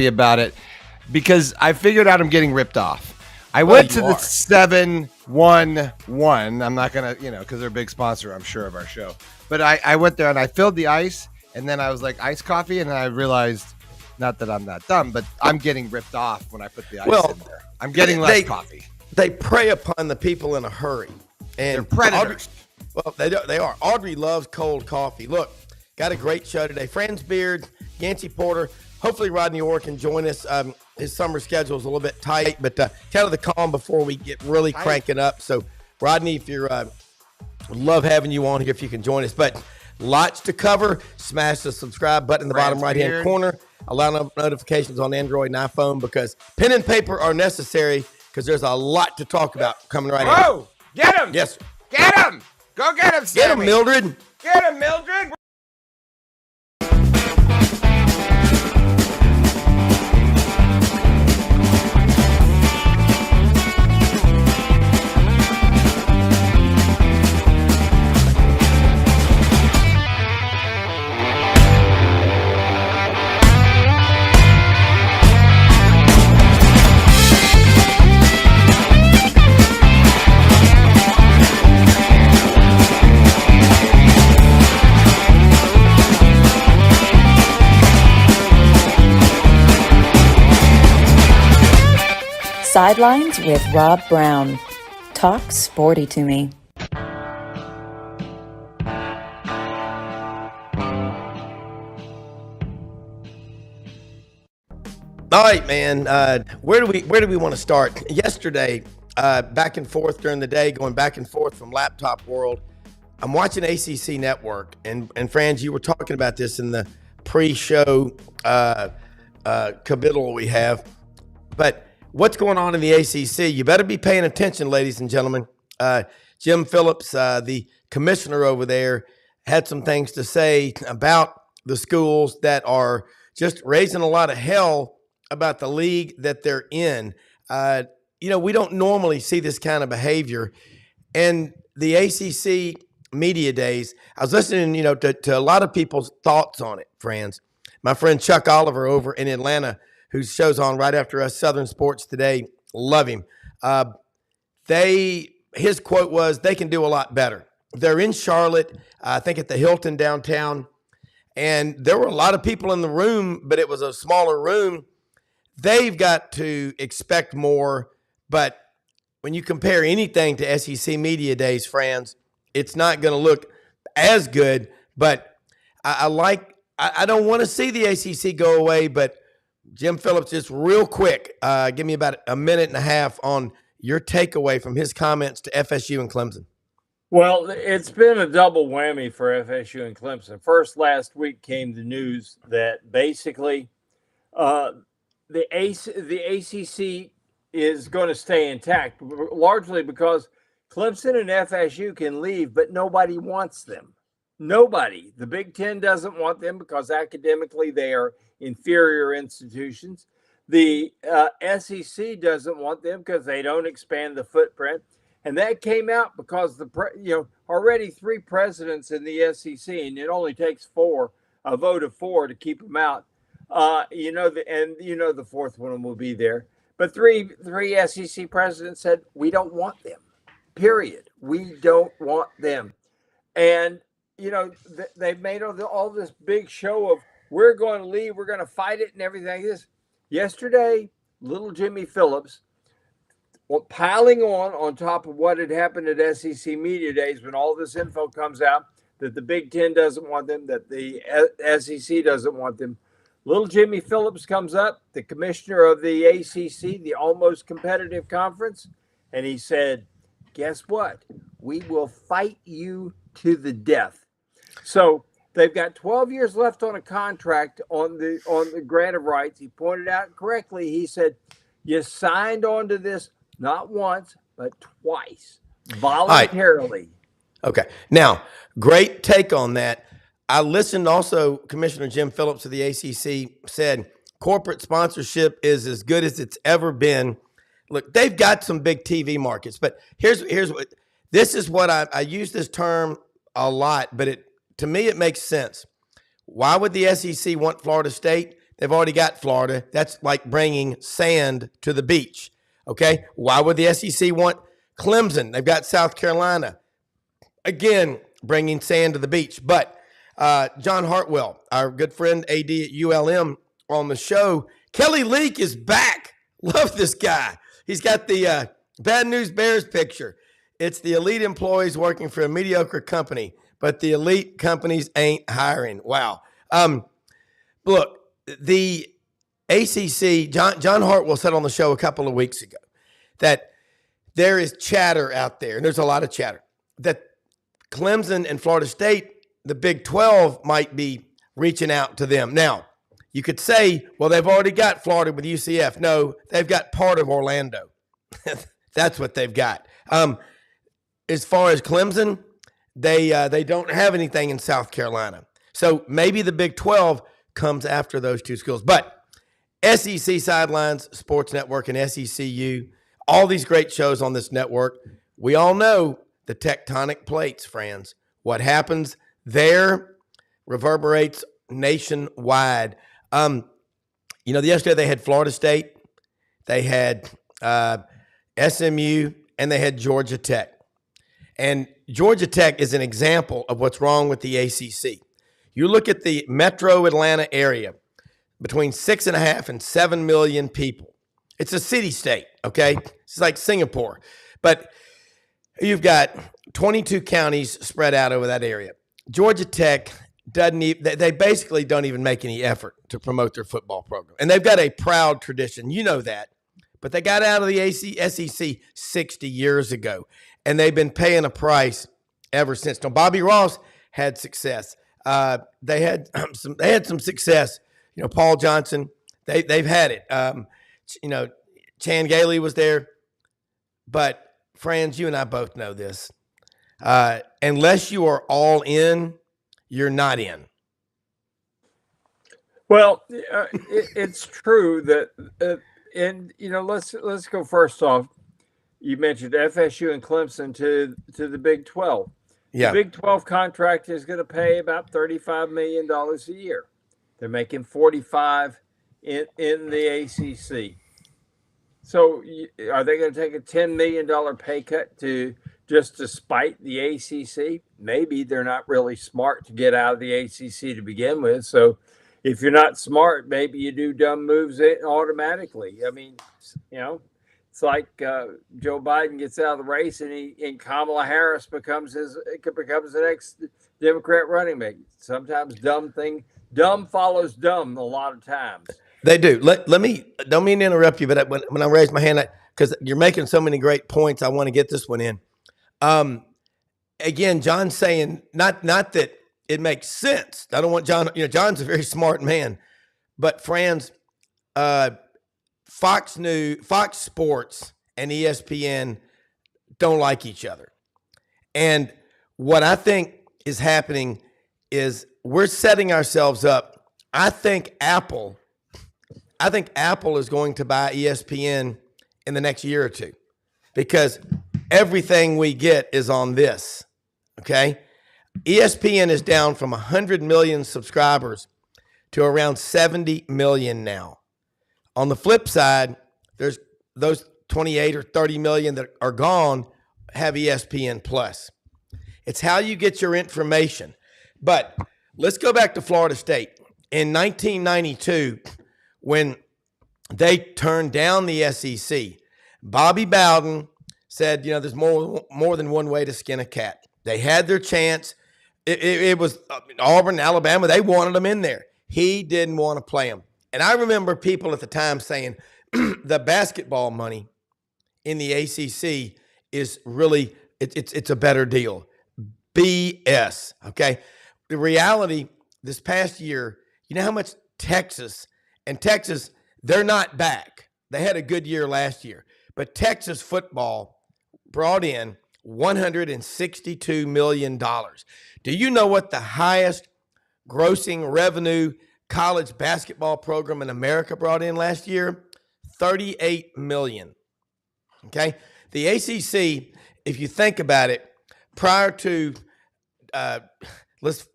about it because I figured out I'm getting ripped off. I Well, went to you the are. 711. I'm not going to, because they're a big sponsor, I'm sure, of our show. But I went there and I filled the ice, and then I was like, iced coffee, and then I realized, not that I'm that dumb, but I'm getting ripped off when I put the ice Well, in there. I'm getting less coffee. They prey upon the people in a hurry. And They're predators. They are. Audrey loves cold coffee. Look, got a great show today. Franz Beard, Yancey Porter. Hopefully Rodney Orr can join us. His summer schedule is a little bit tight, but kind of the calm before we get really cranking up. So, Rodney, if you're love having you on here if you can join us. But lots to cover. Smash the subscribe button in the bottom right-hand corner. Allow notifications on Android and iPhone because pen and paper are necessary because there's a lot to talk about coming right up. Whoa! Get him! Yes, sir. Get him! Go get him, Sammy! Get him, Mildred! Get him, Mildred! Sidelines with Rob Brown. Talk sporty to me. All right, man. Where do we want to start? Yesterday, back and forth during the day, going back and forth from Laptop World. I'm watching ACC Network, and Franz, you were talking about this in the pre-show caboodle we have. But what's going on in the ACC? You better be paying attention, ladies and gentlemen. Jim Phillips, the commissioner over there, had some things to say about the schools that are just raising a lot of hell about the league that they're in. We don't normally see this kind of behavior. And the ACC media days, I was listening, to a lot of people's thoughts on it, Franz. My friend Chuck Oliver over in Atlanta, who shows on right after us, Southern Sports Today, love him. His quote was, they can do a lot better. They're in Charlotte, I think at the Hilton downtown, and there were a lot of people in the room, but it was a smaller room. They've got to expect more, but when you compare anything to SEC Media Days, Franz, it's not going to look as good, but I don't want to see the ACC go away, but Jim Phillips, just real quick, give me about a minute and a half on your takeaway from his comments to FSU and Clemson. Well, it's been a double whammy for FSU and Clemson. First, last week came the news that basically the ACC is going to stay intact, largely because Clemson and FSU can leave, but nobody wants them. Nobody. The Big Ten doesn't want them because academically they are inferior institutions. The SEC doesn't want them because they don't expand the footprint. And that came out because already 3 presidents in the SEC, and it only takes a vote of 4 to keep them out. The fourth one will be there. But three SEC presidents said, we don't want them, period. We don't want them. And, they've made all this big show of we're going to leave, we're going to fight it and everything. Yesterday, little Jimmy Phillips, piling on top of what had happened at SEC Media Days when all this info comes out that the Big Ten doesn't want them, that the SEC doesn't want them. Little Jimmy Phillips comes up, the commissioner of the ACC, the almost competitive conference, and he said, guess what? We will fight you to the death. So they've got 12 years left on a contract on the grant of rights. He pointed out correctly. He said, you signed on to this not once, but twice, voluntarily. Right. Okay. Now, great take on that. I listened also, Commissioner Jim Phillips of the ACC said corporate sponsorship is as good as it's ever been. Look, they've got some big TV markets, but here's what I use this term a lot, but to me it makes sense. Why would the SEC want Florida State? They've already got Florida. That's like bringing sand to the beach. Okay. Why would the SEC want Clemson? They've got South Carolina. Again, bringing sand to the beach. But John Hartwell, our good friend AD at ULM on the show, Kelly Leak is back. Love this guy. He's got the Bad News Bears picture. It's the elite employees working for a mediocre company, but the elite companies ain't hiring. Wow. Look, the ACC, John Hartwell said on the show a couple of weeks ago that there is chatter out there, and there's a lot of chatter, that Clemson and Florida State, the Big 12, might be reaching out to them. Now, you could say, well, they've already got Florida with UCF. No, they've got part of Orlando. That's what they've got. As far as Clemson, they don't have anything in South Carolina. So maybe the Big 12 comes after those two schools. But SEC Sidelines Sports Network and SECU, all these great shows on this network, we all know the tectonic plates, friends. What happens there reverberates nationwide. Yesterday they had Florida State, they had SMU, and they had Georgia Tech. And Georgia Tech is an example of what's wrong with the ACC. You look at the metro Atlanta area, between 6.5 and 7 million people. It's a city-state, okay? It's like Singapore. But you've got 22 counties spread out over that area. Georgia Tech they basically don't even make any effort to promote their football program. And they've got a proud tradition. You know that. But they got out of the SEC 60 years ago, and they've been paying a price ever since. Now, Bobby Ross had success. They had some success. Paul Johnson, they've had it. Chan Gailey was there. But, friends, you and I both know this. Unless you are all in, you're not in. Well, it's true that, let's go first off. You mentioned FSU and Clemson to the Big 12. Yeah. The Big 12 contract is going to pay about $35 million a year. They're making $45 in the ACC. So are they going to take a $10 million pay cut to spite the ACC? Maybe they're not really smart to get out of the ACC to begin with. So if you're not smart, maybe you do dumb moves automatically. I mean, it's like Joe Biden gets out of the race and Kamala Harris becomes the next Democrat running mate. Sometimes dumb follows dumb a lot of times. They do. Let me, don't mean to interrupt you, but when I raise my hand, because you're making so many great points, I want to get this one in. Again, John's saying not that it makes sense. I don't want John, John's a very smart man, but friends, Fox Sports and ESPN don't like each other. And what I think is happening is we're setting ourselves up. I think Apple is going to buy ESPN in the next year or two because everything we get is on this, okay? ESPN is down from 100 million subscribers to around 70 million now. On the flip side, there's those 28 or 30 million that are gone have ESPN Plus. It's how you get your information. But let's go back to Florida State. In 1992, when they turned down the SEC, Bobby Bowden said, there's more than one way to skin a cat. They had their chance. It was Auburn, Alabama. They wanted them in there. He didn't want to play them. And I remember people at the time saying the basketball money in the ACC is really, it's a better deal. BS, okay? The reality this past year, you know how much Texas, they're not back. They had a good year last year. But Texas football brought in $162 million. Do you know what the highest grossing revenue college basketball program in America brought in last year? $38 million. Okay? The ACC, if you think about it, prior to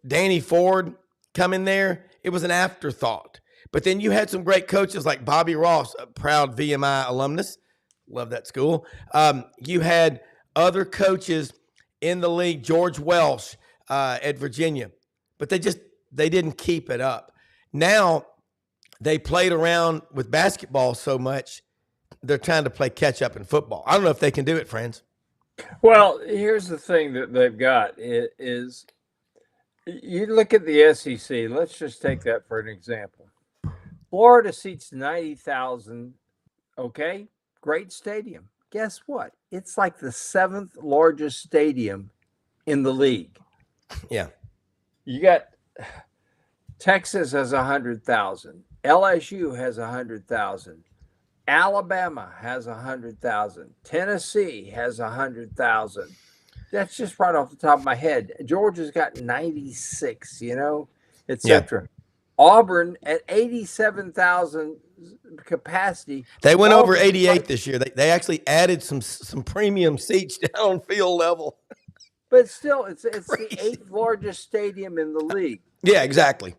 Danny Ford coming there, it was an afterthought. But then you had some great coaches like Bobby Ross, a proud VMI alumnus. Love that school. You had other coaches in the league, George Welsh at Virginia, but they didn't keep it up. Now they played around with basketball so much, they're trying to play catch up in football. I don't know if they can do it, friends. Well, here's the thing that they've got is you look at the SEC. Let's just take that for an example. Florida seats 90,000. Okay, great stadium. Guess what? It's like the 7th largest stadium in the league. Yeah. You got Texas has 100,000. LSU has 100,000. Alabama has 100,000. Tennessee has 100,000. That's just right off the top of my head. Georgia's got 96, etc. Auburn at 87,000 capacity. They went over 88 this year. They actually added some premium seats down on field level. But still, it's the 8th largest stadium in the league. Yeah, exactly.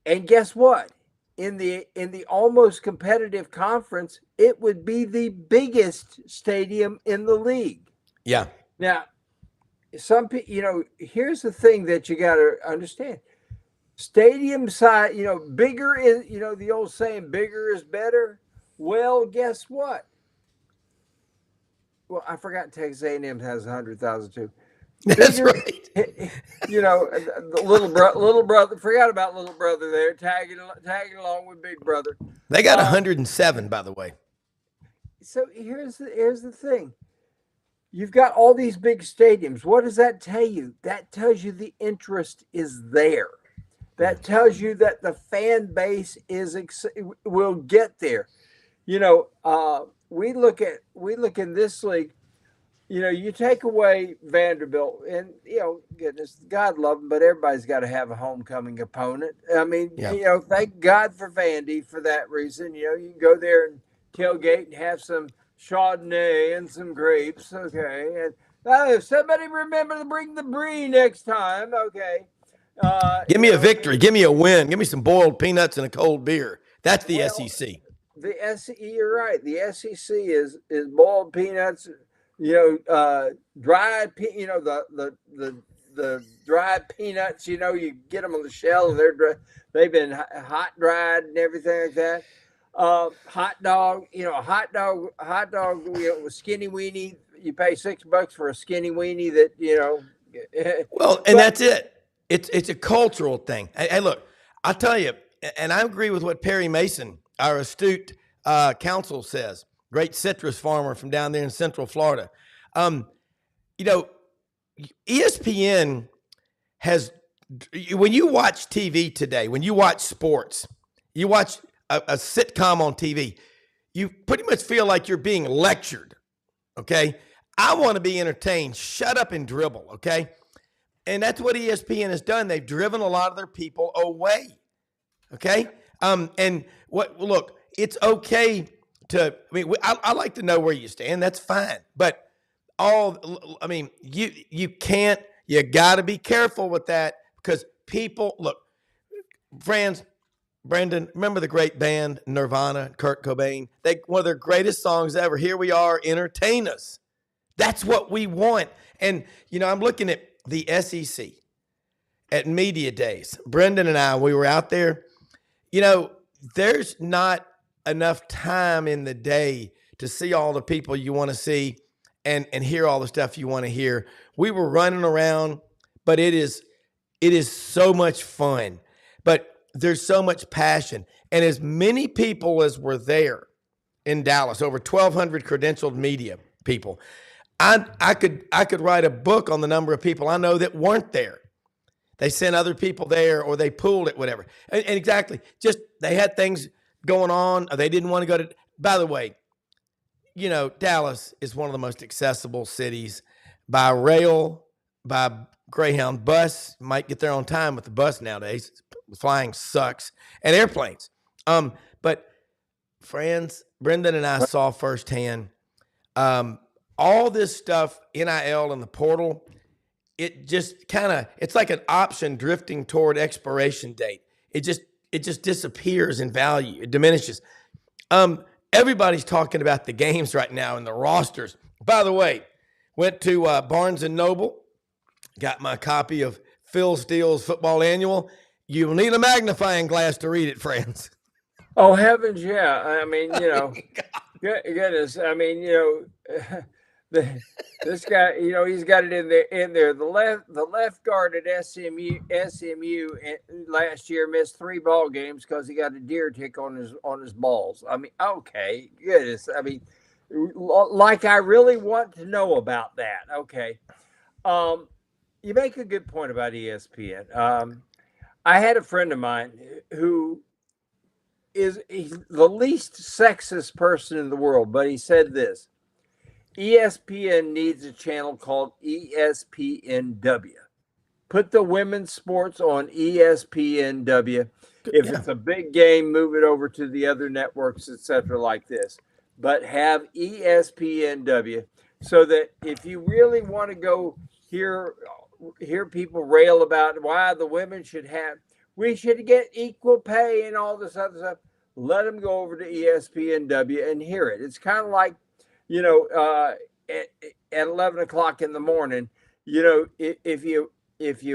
And guess what? In the almost competitive conference, it would be the biggest stadium in the league. Yeah. Now, some people, here's the thing that you got to understand. Stadium size, bigger is, the old saying, bigger is better. Well, guess what? Well, I forgot Texas A&M has 100,000 too. That's right. The little brother, forgot about little brother there, tagging along with big brother. They got 107, by the way. So here's the thing. You've got all these big stadiums. What does that tell you? That tells you the interest is there. That tells you that the fan base will get there. We look in this league. You take away Vanderbilt, and goodness, God love them, but everybody's got to have a homecoming opponent. I mean, thank God for Vandy for that reason. You can go there and tailgate and have some Chardonnay and some grapes, okay. And somebody remember to bring the brie next time, okay. Give me a victory, give me a win, give me some boiled peanuts and a cold beer. That's the SEC. The SEC, you're right. The SEC is boiled peanuts. Dried, the dried peanuts. You get them on the shell, and they've been hot dried and everything like that. Hot dog, hot dog with skinny weenie. You pay $6 for a skinny weenie that. Well, and that's it. It's a cultural thing. Hey, look, I'll tell you, and I agree with what Perry Mason, our astute counsel, says. Great citrus farmer from down there in Central Florida. ESPN has, when you watch TV today, when you watch sports, you watch a sitcom on TV, you pretty much feel like you're being lectured, okay? I want to be entertained. Shut up and dribble, okay? And that's what ESPN has done. They've driven a lot of their people away, okay? Look, it's okay I like to know where you stand. That's fine. But you got to be careful with that because people, look, friends, Brendan, remember the great band Nirvana, Kurt Cobain? One of their greatest songs ever. Here we are, entertain us. That's what we want. And, I'm looking at the SEC at media days. Brendan and I, we were out there. There's not enough time in the day to see all the people you want to see and hear all the stuff you want to hear. We were running around, but it is so much fun. But there's so much passion. And as many people as were there in Dallas, over 1,200 credentialed media people, I could write a book on the number of people I know that weren't there. They sent other people there or they pooled it, whatever. And exactly, just they had things going on, or they didn't want to go to. By the way, Dallas is one of the most accessible cities by rail, by Greyhound bus. Might get there on time with the bus nowadays. Flying sucks, and airplanes. But friends, Brendan and I saw firsthand all this stuff, NIL and the portal. It just it's like an option drifting toward expiration date. it just disappears in value. It diminishes. Everybody's talking about the games right now and the rosters. By the way, went to Barnes & Noble, got my copy of Phil Steele's Football Annual. You'll need a magnifying glass to read it, friends. Oh, heavens, yeah. I mean, goodness. I mean, this guy, he's got it in there. The left guard at SMU last year missed 3 ball games because he got a deer tick on his balls. I mean, okay, goodness. I mean, like I really want to know about that. Okay, you make a good point about ESPN. I had a friend of mine who he's the least sexist person in the world, but he said this: ESPN needs a channel called ESPNW. Put the women's sports on ESPNW. If it's a big game, move it over to the other networks, etc., like this. But have ESPNW so that if you really want to go hear people rail about why the women we should get equal pay and all this other stuff, let them go over to ESPNW and hear it. It's kind of like, at 11 o'clock in the morning, if you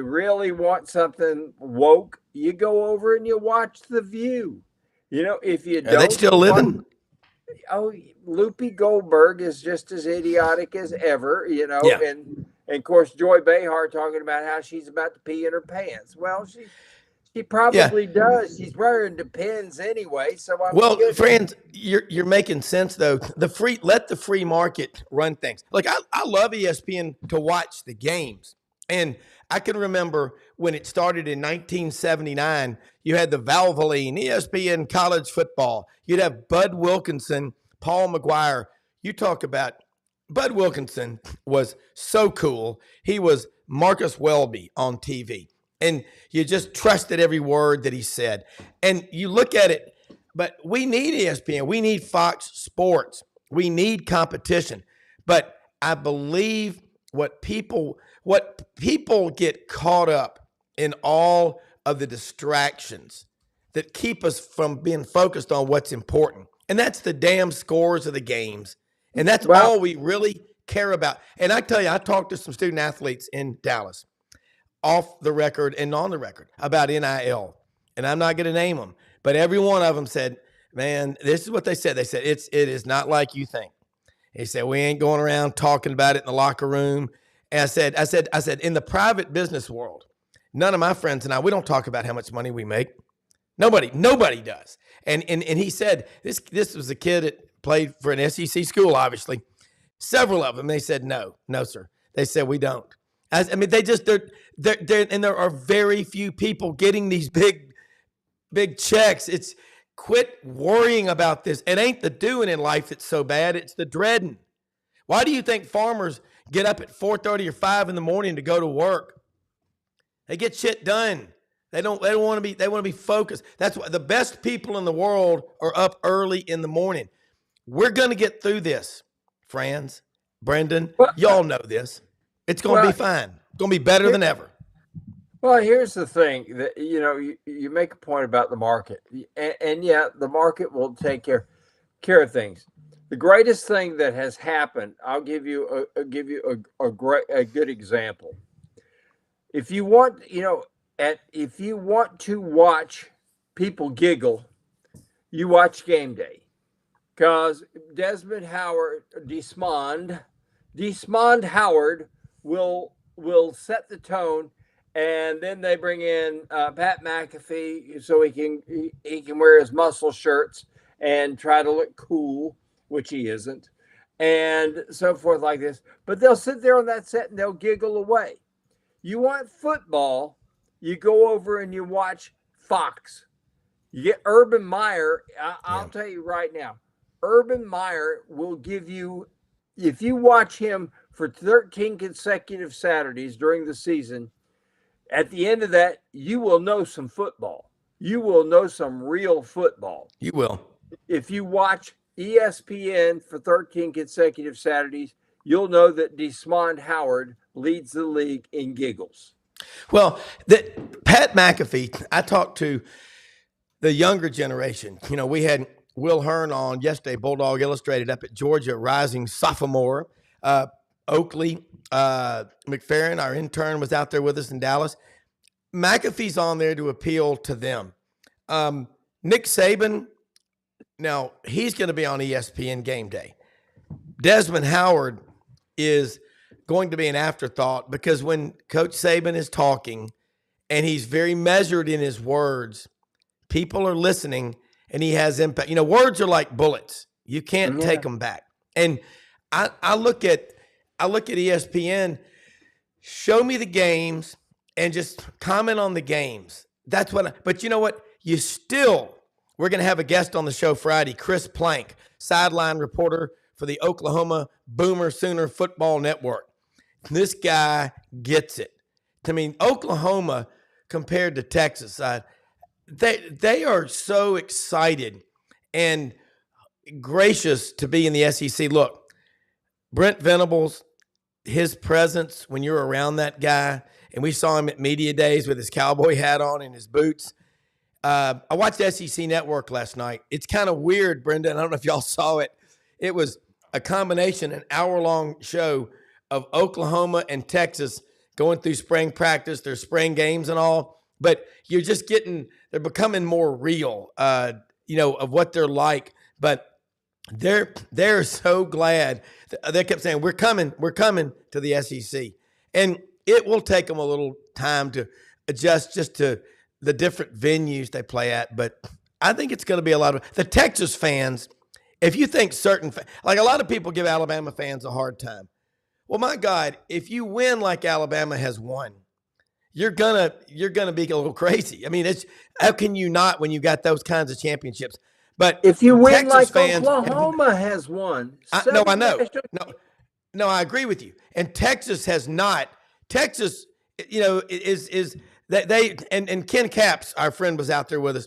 really want something woke, you go over and you watch The View. If you don't, are they still living? Loopy Goldberg is just as idiotic as ever, Yeah. And of course, Joy Behar talking about how she's about to pee in her pants. Well, she probably does. She's wearing Depends anyway. So friends, you're making sense though. Let the free market run things. Like I love ESPN to watch the games, and I can remember when it started in 1979. You had the Valvoline, ESPN college football. You'd have Bud Wilkinson, Paul McGuire. You talk about Bud Wilkinson was so cool. He was Marcus Welby on TV. And you just trusted every word that he said. And you look at it, but we need ESPN. We need Fox Sports. We need competition. But I believe what people get caught up in all of the distractions that keep us from being focused on what's important. And that's the damn scores of the games. And that's all we really care about. And I tell you, I talked to some student athletes in Dallas, off the record and on the record, about NIL. And I'm not going to name them, but every one of them said, man, this is what they said. They said, it is not like you think. They said, we ain't going around talking about it in the locker room. And I said, in the private business world, none of my friends and I, we don't talk about how much money we make. Nobody does. And he said, this was a kid that played for an SEC school, obviously. Several of them, they said, no, sir. They said, we don't. There are very few people getting these big checks. It's quit worrying about this. It ain't the doing in life that's so bad. It's the dreading. Why do you think farmers get up at 4:30 or 5 in the morning to go to work? They get shit done. They want to be focused. That's why the best people in the world are up early in the morning. We're going to get through this, friends. Brendan, y'all know this. It's going to be fine. It's going to be better than ever. Well, here's the thing that, you make a point about the market, and the market will take care of things. The greatest thing that has happened, I'll give you a good example. If you want, if you want to watch people giggle, you watch Game Day, because Desmond Howard will set the tone, and then they bring in Pat McAfee so he can wear his muscle shirts and try to look cool, which he isn't, and so forth like this. But they'll sit there on that set and they'll giggle away. You want football, you go over and you watch Fox. You get Urban Meyer. I'll tell you right now, Urban Meyer will give you, if you watch him for 13 consecutive Saturdays during the season, at the end of that, you will know some football. You will know some real football. You will. If you watch ESPN for 13 consecutive Saturdays, you'll know that Desmond Howard leads the league in giggles. Well, Pat McAfee, I talked to the younger generation. You know, we had Will Hearn on yesterday, Bulldog Illustrated up at Georgia, rising sophomore. Oakley McFerrin, our intern, was out there with us in Dallas. McAfee's on there to appeal to them. Nick Saban, now he's going to be on ESPN Game Day. Desmond Howard is going to be an afterthought because when Coach Saban is talking and he's very measured in his words, people are listening and he has impact. You know, words are like bullets. You can't take them back. And I look at ESPN, show me the games and just comment on the games. That's what but you know what? We're going to have a guest on the show Friday, Chris Plank, sideline reporter for the Oklahoma Boomer Sooner Football Network. This guy gets it. I mean, Oklahoma compared to Texas, they are so excited and gracious to be in the SEC. Look, Brent Venables, his presence when you're around that guy, and we saw him at media days with his cowboy hat on and his boots. I watched SEC Network last night. It's kind of weird, Brenda. I don't know if y'all saw it. It was a combination, an hour-long show of Oklahoma and Texas going through spring practice, their spring games and all. But you're just they're becoming more real, of what they're like. But they're so glad. They kept saying, we're coming to the SEC. And it will take them a little time to adjust just to the different venues they play at. But I think it's going to be a lot of the Texas fans. If you think like a lot of people give Alabama fans a hard time. Well, my God, if you win like Alabama has won, you're gonna be a little crazy. I mean, how can you not when you got those kinds of championships? But if you win Texas like fans, Oklahoma has won, I know, I agree with you. And Texas has not. Texas, is that and Ken Capps, our friend, was out there with us.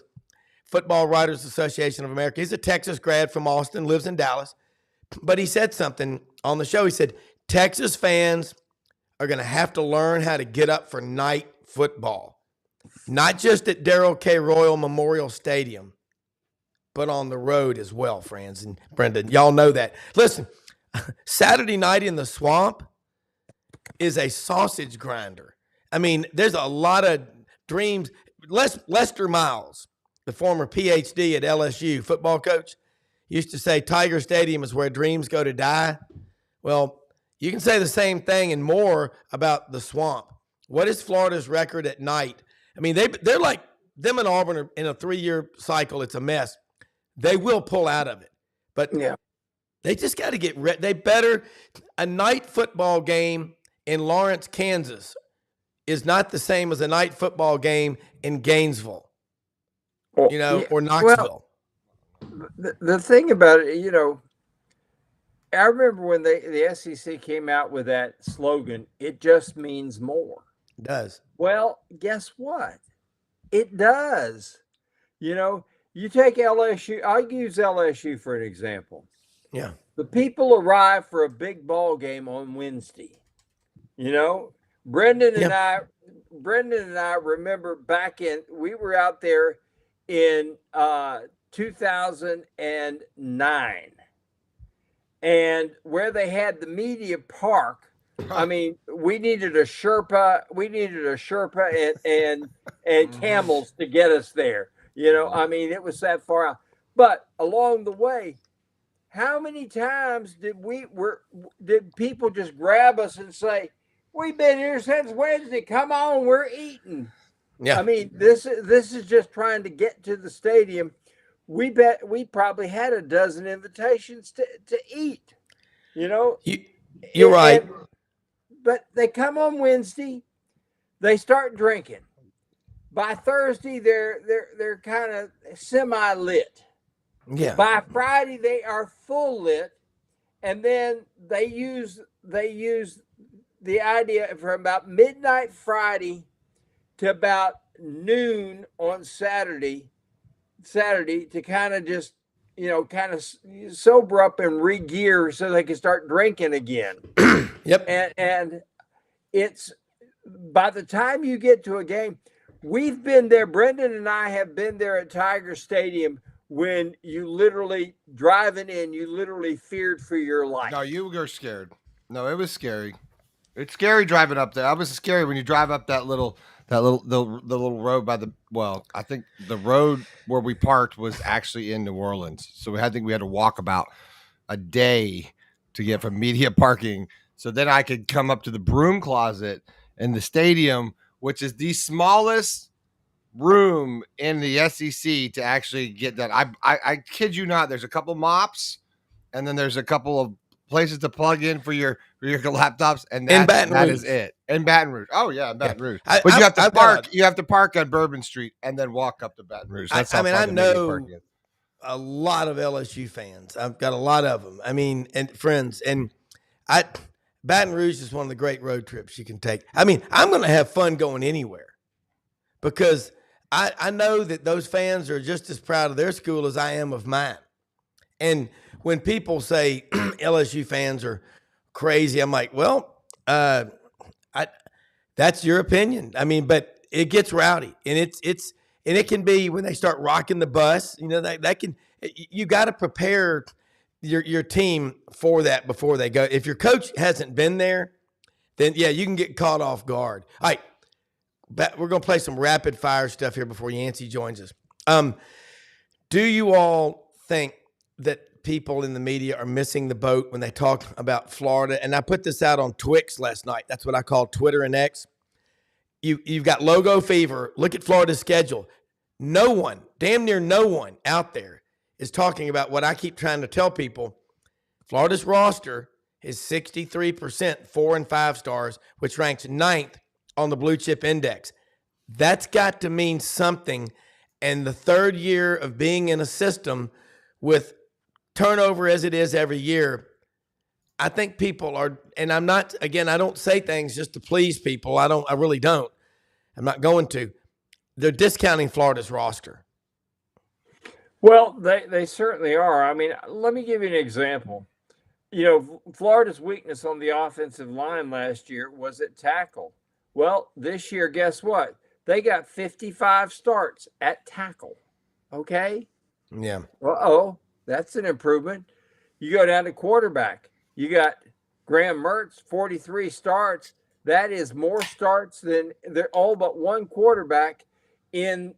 Football Writers Association of America. He's a Texas grad from Austin, lives in Dallas. But he said something on the show. He said, Texas fans are going to have to learn how to get up for night football. Not just at Darrell K. Royal Memorial Stadium, but on the road as well, friends. And Brendan, y'all know that. Listen, Saturday night in the Swamp is a sausage grinder. I mean, there's a lot of dreams. Lester Miles, the former PhD at LSU football coach, used to say Tiger Stadium is where dreams go to die. Well, you can say the same thing and more about the Swamp. What is Florida's record at night? I mean, they're like them and Auburn are in a 3-year cycle. It's a mess. They will pull out of it. But they just got to get ready. A night football game in Lawrence, Kansas is not the same as a night football game in Gainesville, or Knoxville. Well, the thing about it, I remember when the SEC came out with that slogan, it just means more. It does. Well, guess what? It does. You take LSU. I'll use LSU for an example. Yeah. The people arrive for a big ball game on Wednesday. Brendan and I remember we were out there in 2009. And where they had the media park, I mean, we needed a Sherpa and camels to get us there. I mean, it was that far out. But along the way, how many times did people just grab us and say, "We've been here since Wednesday. Come on, we're eating." Yeah. I mean, this is just trying to get to the stadium. We bet we probably had a dozen invitations to eat. You're right. But they come on Wednesday, they start drinking. By Thursday, they're kind of semi-lit. Yeah. By Friday, they are full lit, and then they use the idea from about midnight Friday to about noon on Saturday to kind of just sober up and re-gear so they can start drinking again. Yep. And it's by the time you get to a game, We've been there. Brendan and I have been there at Tiger Stadium when you literally driving in, you literally feared for your life. No, you were scared. No, it was scary. It's scary driving up there. I was scary when you drive up the little road by the. Well, I think the road where we parked was actually in New Orleans, so we had to walk about a day to get from media parking. So then I could come up to the broom closet in the stadium, which is the smallest room in the SEC to actually get that. I kid you not. There's a couple mops, and then there's a couple of places to plug in for your laptops, and that is it. In Baton Rouge. Oh yeah, in Baton Rouge. But you have to park. You have to park on Bourbon Street and then walk up to Baton Rouge. That's how I know a lot of LSU fans. I've got a lot of them. I mean, and friends, and Baton Rouge is one of the great road trips you can take. I mean, I'm going to have fun going anywhere because I know that those fans are just as proud of their school as I am of mine. And when people say LSU fans are crazy, I'm like, well, that's your opinion. I mean, but it gets rowdy, and it can be when they start rocking the bus. You know, that can, you got to prepare your team for that before they go. If your coach hasn't been there, then yeah, you can get caught off guard. All right, we're gonna play some rapid fire stuff here before Yancey joins us. Do you all think that people in the media are missing the boat when they talk about Florida? And I put this out on Twix last night. That's what I call Twitter and X. You've got logo fever. Look at Florida's schedule. No one, damn near no one out there is talking about what I keep trying to tell people. Florida's roster is 63% 4 and 5 stars, which ranks 9th on the blue chip index. That's got to mean something. And the third year of being in a system with turnover as it is every year, I think people are, and I'm not, again, I don't say things just to please people. I really don't. I'm not going to. They're discounting Florida's roster. Well, they certainly are. I mean, let me give you an example. You know, Florida's weakness on the offensive line last year was at tackle. Well, this year, guess what? They got 55 starts at tackle. Okay? Yeah. Uh-oh, that's an improvement. You go down to quarterback. You got Graham Mertz, 43 starts. That is more starts than they're all but one quarterback in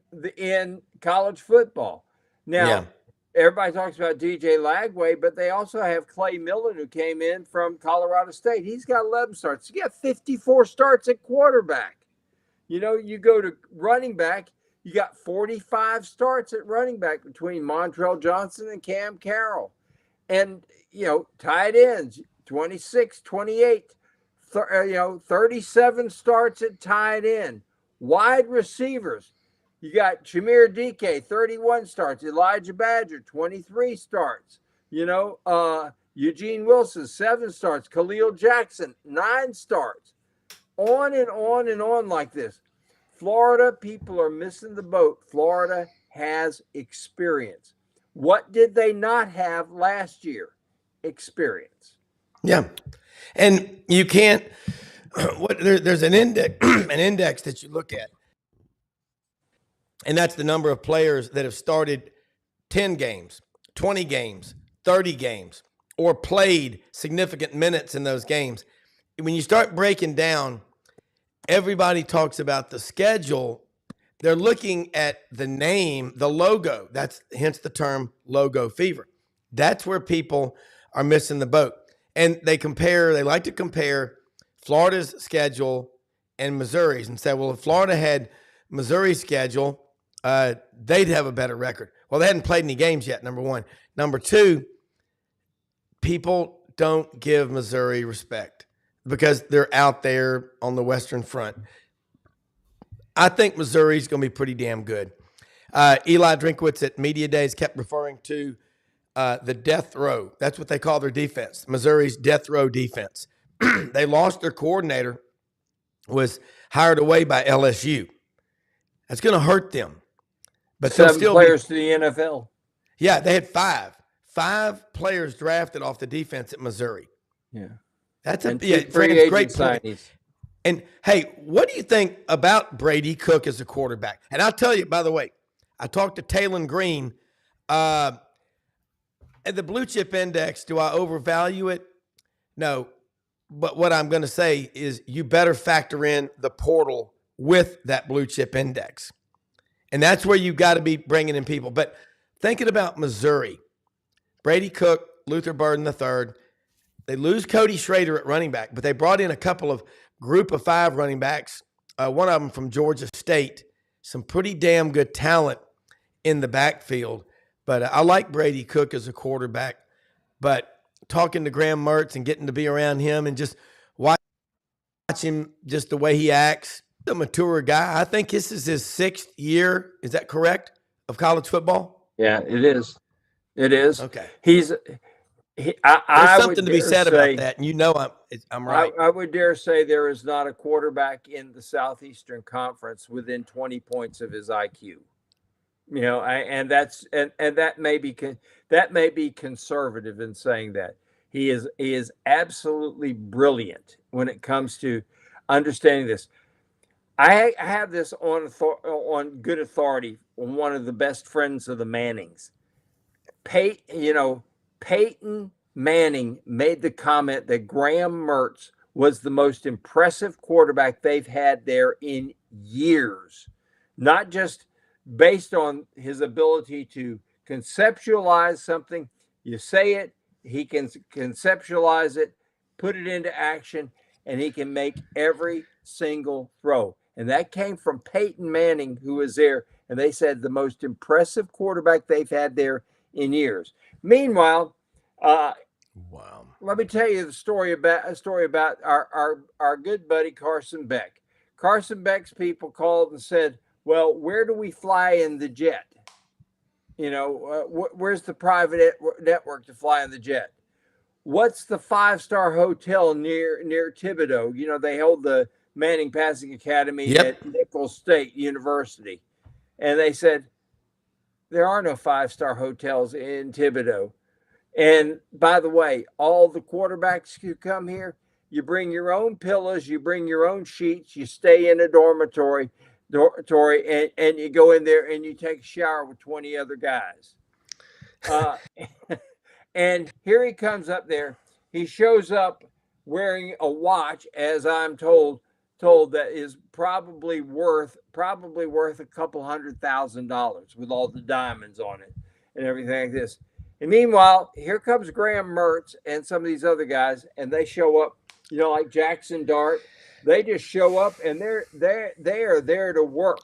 college football. Now, Everybody talks about DJ Lagway, but they also have Clay Millen, who came in from Colorado State. He's got 11 starts. You got 54 starts at quarterback. You know, you go to running back, you got 45 starts at running back between Montrell Johnson and Cam Carroll. And, you know, tight ends, 26, 28, 37 starts at tight end. Wide receivers, you got Shamir DK, 31 starts. Elijah Badger, 23 starts. Eugene Wilson, 7 starts. Khalil Jackson, 9 starts. On and on and on like this. Florida, people are missing the boat. Florida has experience. What did they not have last year? Experience. Yeah. And you can't, there's an index that you look at. And that's the number of players that have started 10 games, 20 games, 30 games, or played significant minutes in those games. When you start breaking down, everybody talks about the schedule. They are looking at the name, the logo. That's hence the term logo fever. That's where people are missing the boat. And they like to compare Florida's schedule and Missouri's and say, well, if Florida had Missouri's schedule, they'd have a better record. Well, they hadn't played any games yet, number one. Number two, people don't give Missouri respect because they're out there on the Western Front. I think Missouri's going to be pretty damn good. Eli Drinkwitz at Media Days kept referring to the death row. That's what they call their defense, Missouri's death row defense. They lost their coordinator, was hired away by LSU. That's going to hurt them. But 7 players to the NFL. Yeah, they had 5 players drafted off the defense at Missouri. Yeah. That's a great point. And hey, what do you think about Brady Cook as a quarterback? And I'll tell you, by the way, I talked to Talon Green. At the blue chip index, do I overvalue it? No. But what I'm going to say is you better factor in the portal with that blue chip index. And that's where you got to be bringing in people. But thinking about Missouri, Brady Cook, Luther Burden III, they lose Cody Schrader at running back, but they brought in a couple of group of 5 running backs, one of them from Georgia State, some pretty damn good talent in the backfield. But I like Brady Cook as a quarterback. But talking to Graham Mertz and getting to be around him and just watch him, just the way he acts, a mature guy. I think this is his 6th year. Is that correct? Of college football? Yeah, it is. It is. Okay. There's something to be said about that. And you know I'm right. I would dare say there is not a quarterback in the Southeastern Conference within 20 points of his IQ. You know, and that may be conservative in saying that. He is absolutely brilliant when it comes to understanding this. I have this on good authority from one of the best friends of the Mannings. Peyton Manning made the comment that Graham Mertz was the most impressive quarterback they've had there in years, not just based on his ability to conceptualize something. You say it, he can conceptualize it, put it into action, and he can make every single throw. And that came from Peyton Manning, who was there, and they said the most impressive quarterback they've had there in years. Meanwhile, wow. Let me tell you a story about our good buddy Carson Beck. Carson Beck's people called and said, "Well, where do we fly in the jet? You know, where's the private network to fly in the jet? What's the 5-star hotel near Thibodeau? You know, they hold the Manning Passing Academy at Nicholls State University." And they said, there are no 5-star hotels in Thibodeau. And by the way, all the quarterbacks who come here, you bring your own pillows, you bring your own sheets, you stay in a dormitory, and you go in there and you take a shower with 20 other guys. And here he comes up there. He shows up wearing a watch, as I'm told that is probably worth a couple $100,000 with all the diamonds on it and everything like this. And meanwhile, here comes Graham Mertz and some of these other guys, and they show up, you know, like Jackson Dart. They just show up and they are there to work.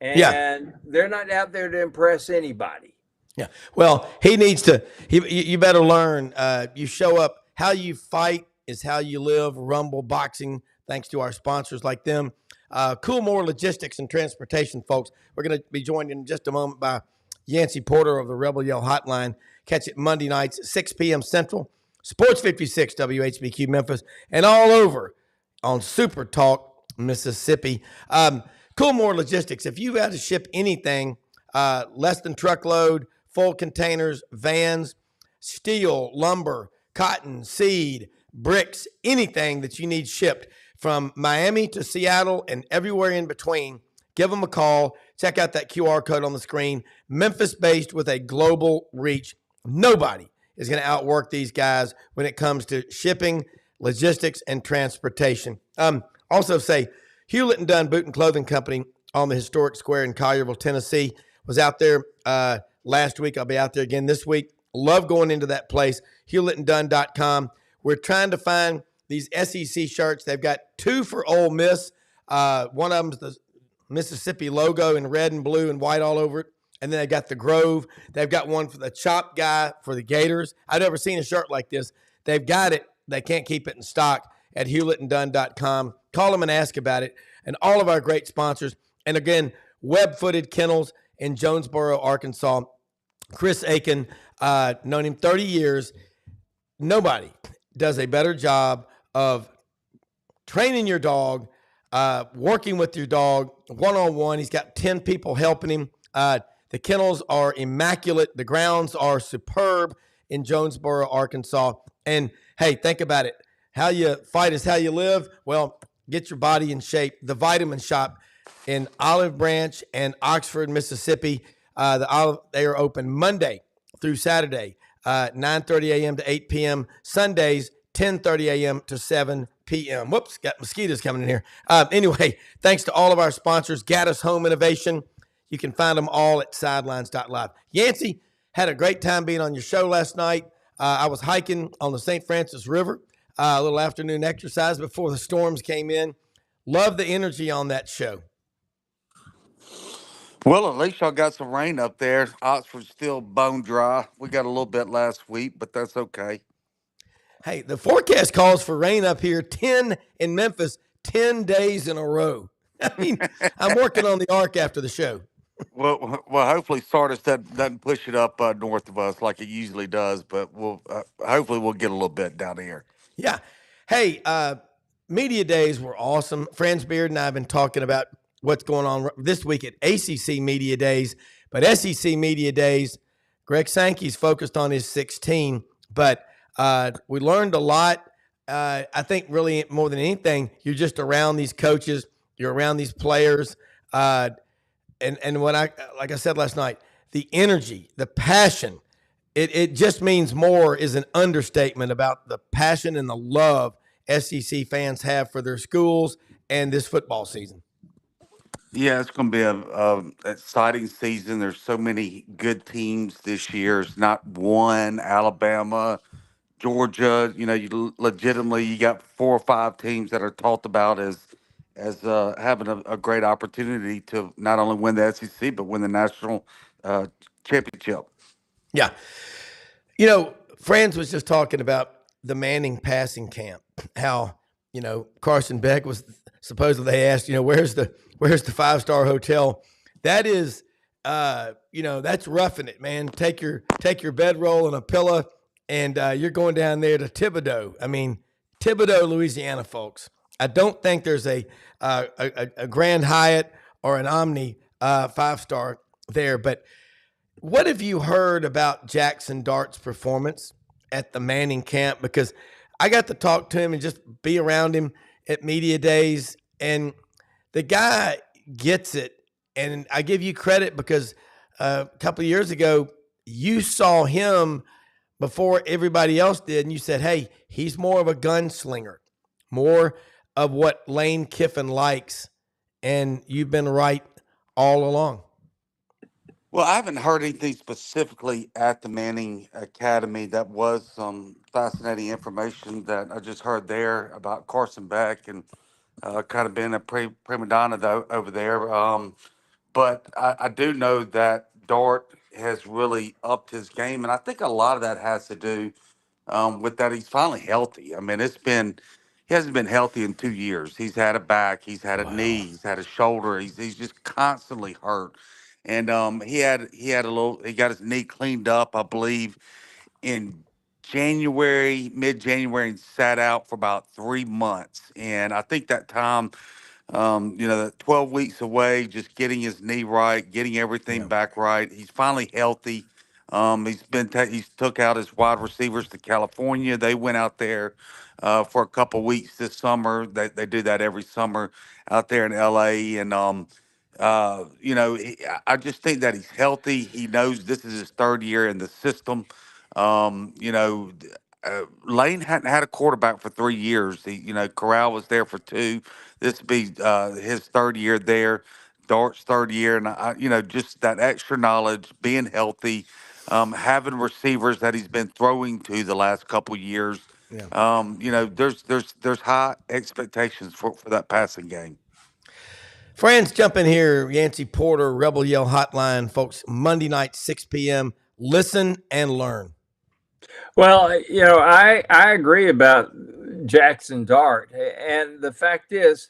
And they're not out there to impress anybody. Yeah. Well, he needs to, you better learn, you show up, how you fight is how you live. Rumble Boxing, thanks to our sponsors like them. Coolmore Logistics and Transportation, folks. We're going to be joined in just a moment by Yancey Porter of the Rebel Yell Hotline. Catch it Monday nights at 6 p.m. Central, Sports 56 WHBQ Memphis, and all over on Super Talk Mississippi. Coolmore Logistics, if you had to ship anything less than truckload, full containers, vans, steel, lumber, cotton, seed, bricks, anything that you need shipped from Miami to Seattle and everywhere in between, give them a call. Check out that QR code on the screen. Memphis-based with a global reach. Nobody is going to outwork these guys when it comes to shipping, logistics, and transportation. Also say Hewlett & Dunn Boot and Clothing Company on the historic square in Collierville, Tennessee. Was out there last week. I'll be out there again this week. Love going into that place. HewlettandDunn.com. We're trying to find these SEC shirts. They've got 2 for Ole Miss. One of them's the Mississippi logo in red and blue and white all over it. And then they got the Grove. They've got one for the Chop guy for the Gators. I've never seen a shirt like this. They've got it. They can't keep it in stock at HewlettandDunn.com. Call them and ask about it. And all of our great sponsors. And again, Web-Footed Kennels in Jonesboro, Arkansas. Chris Aiken, known him 30 years. Nobody does a better job of training your dog, working with your dog one-on-one. He's got 10 people helping him. The kennels are immaculate. The grounds are superb in Jonesboro, Arkansas. And, hey, think about it. How you fight is how you live. Well, get your body in shape. The Vitamin Shop in Olive Branch and Oxford, Mississippi. They are open Monday through Saturday, 9:30 a.m. to 8 p.m. Sundays, 10:30 a.m. to 7 p.m. Whoops, got mosquitoes coming in here. Anyway, thanks to all of our sponsors, Gaddis Home Innovation. You can find them all at sidelines.live. Yancey, had a great time being on your show last night. I was hiking on the St. Francis River, a little afternoon exercise before the storms came in. Love the energy on that show. Well, at least y'all got some rain up there. Oxford's still bone dry. We got a little bit last week, but that's okay. Hey, the forecast calls for rain up here, 10 in Memphis, 10 days in a row. I mean, I'm working on the arc after the show. Well, hopefully Sardis doesn't push it up north of us like it usually does, but hopefully we'll get a little bit down here. Yeah. Hey, media days were awesome. Franz Beard and I have been talking about what's going on this week at ACC Media Days, but SEC Media Days, Greg Sankey's focused on his 16, but we learned a lot. I think really more than anything, you're just around these coaches, you're around these players, and what like I said last night, the energy, the passion, it just means more is an understatement about the passion and the love SEC fans have for their schools and this football season. Yeah, it's going to be a exciting season. There's so many good teams this year. It's not one Alabama, Georgia. You know, you got 4 or 5 teams that are talked about as having a great opportunity to not only win the SEC but win the national championship. Yeah. You know, Franz was just talking about the Manning passing camp, how, you know, Carson Beck was supposedly asked, you know, where's the 5-star hotel? That is, you know, that's roughing it, man. Take your bedroll and a pillow, and you're going down there to Thibodaux. I mean, Thibodaux, Louisiana, folks. I don't think there's a Grand Hyatt or an Omni 5-star there. But what have you heard about Jackson Dart's performance at the Manning camp? Because I got to talk to him and just be around him at media days, and the guy gets it. And I give you credit because a couple of years ago, you saw him before everybody else did, and you said, hey, he's more of a gunslinger, more of what Lane Kiffin likes, and you've been right all along. Well, I haven't heard anything specifically at the Manning Academy. That was some fascinating information that I just heard there about Carson Beck and kind of being a prima donna over there. But I do know that Dart has really upped his game, and I think a lot of that has to do with that he's finally healthy. I mean, he hasn't been healthy in 2 years. He's had a back, he's had a knee, he's had a shoulder. He's just constantly hurt, and he got his knee cleaned up, I believe, in mid January, and sat out for about 3 months. And I think that time, that 12 weeks away, just getting his knee right, getting everything back right. He's finally healthy. He's took out his wide receivers to California. They went out there for a couple weeks this summer. They do that every summer out there in LA. And I just think that he's healthy. He knows this is his 3rd year in the system. Um, you know, Lane hadn't had a quarterback for 3 years. Corral was there for 2. This would be his 3rd year there, Dart's 3rd year, and just that extra knowledge, being healthy, having receivers that he's been throwing to the last couple years. Yeah. There's high expectations for that passing game. Friends, jump in here. Yancey Porter, Rebel Yell Hotline, folks, Monday night, 6 p.m. Listen and learn. Well, I agree about Jackson Dart. And the fact is,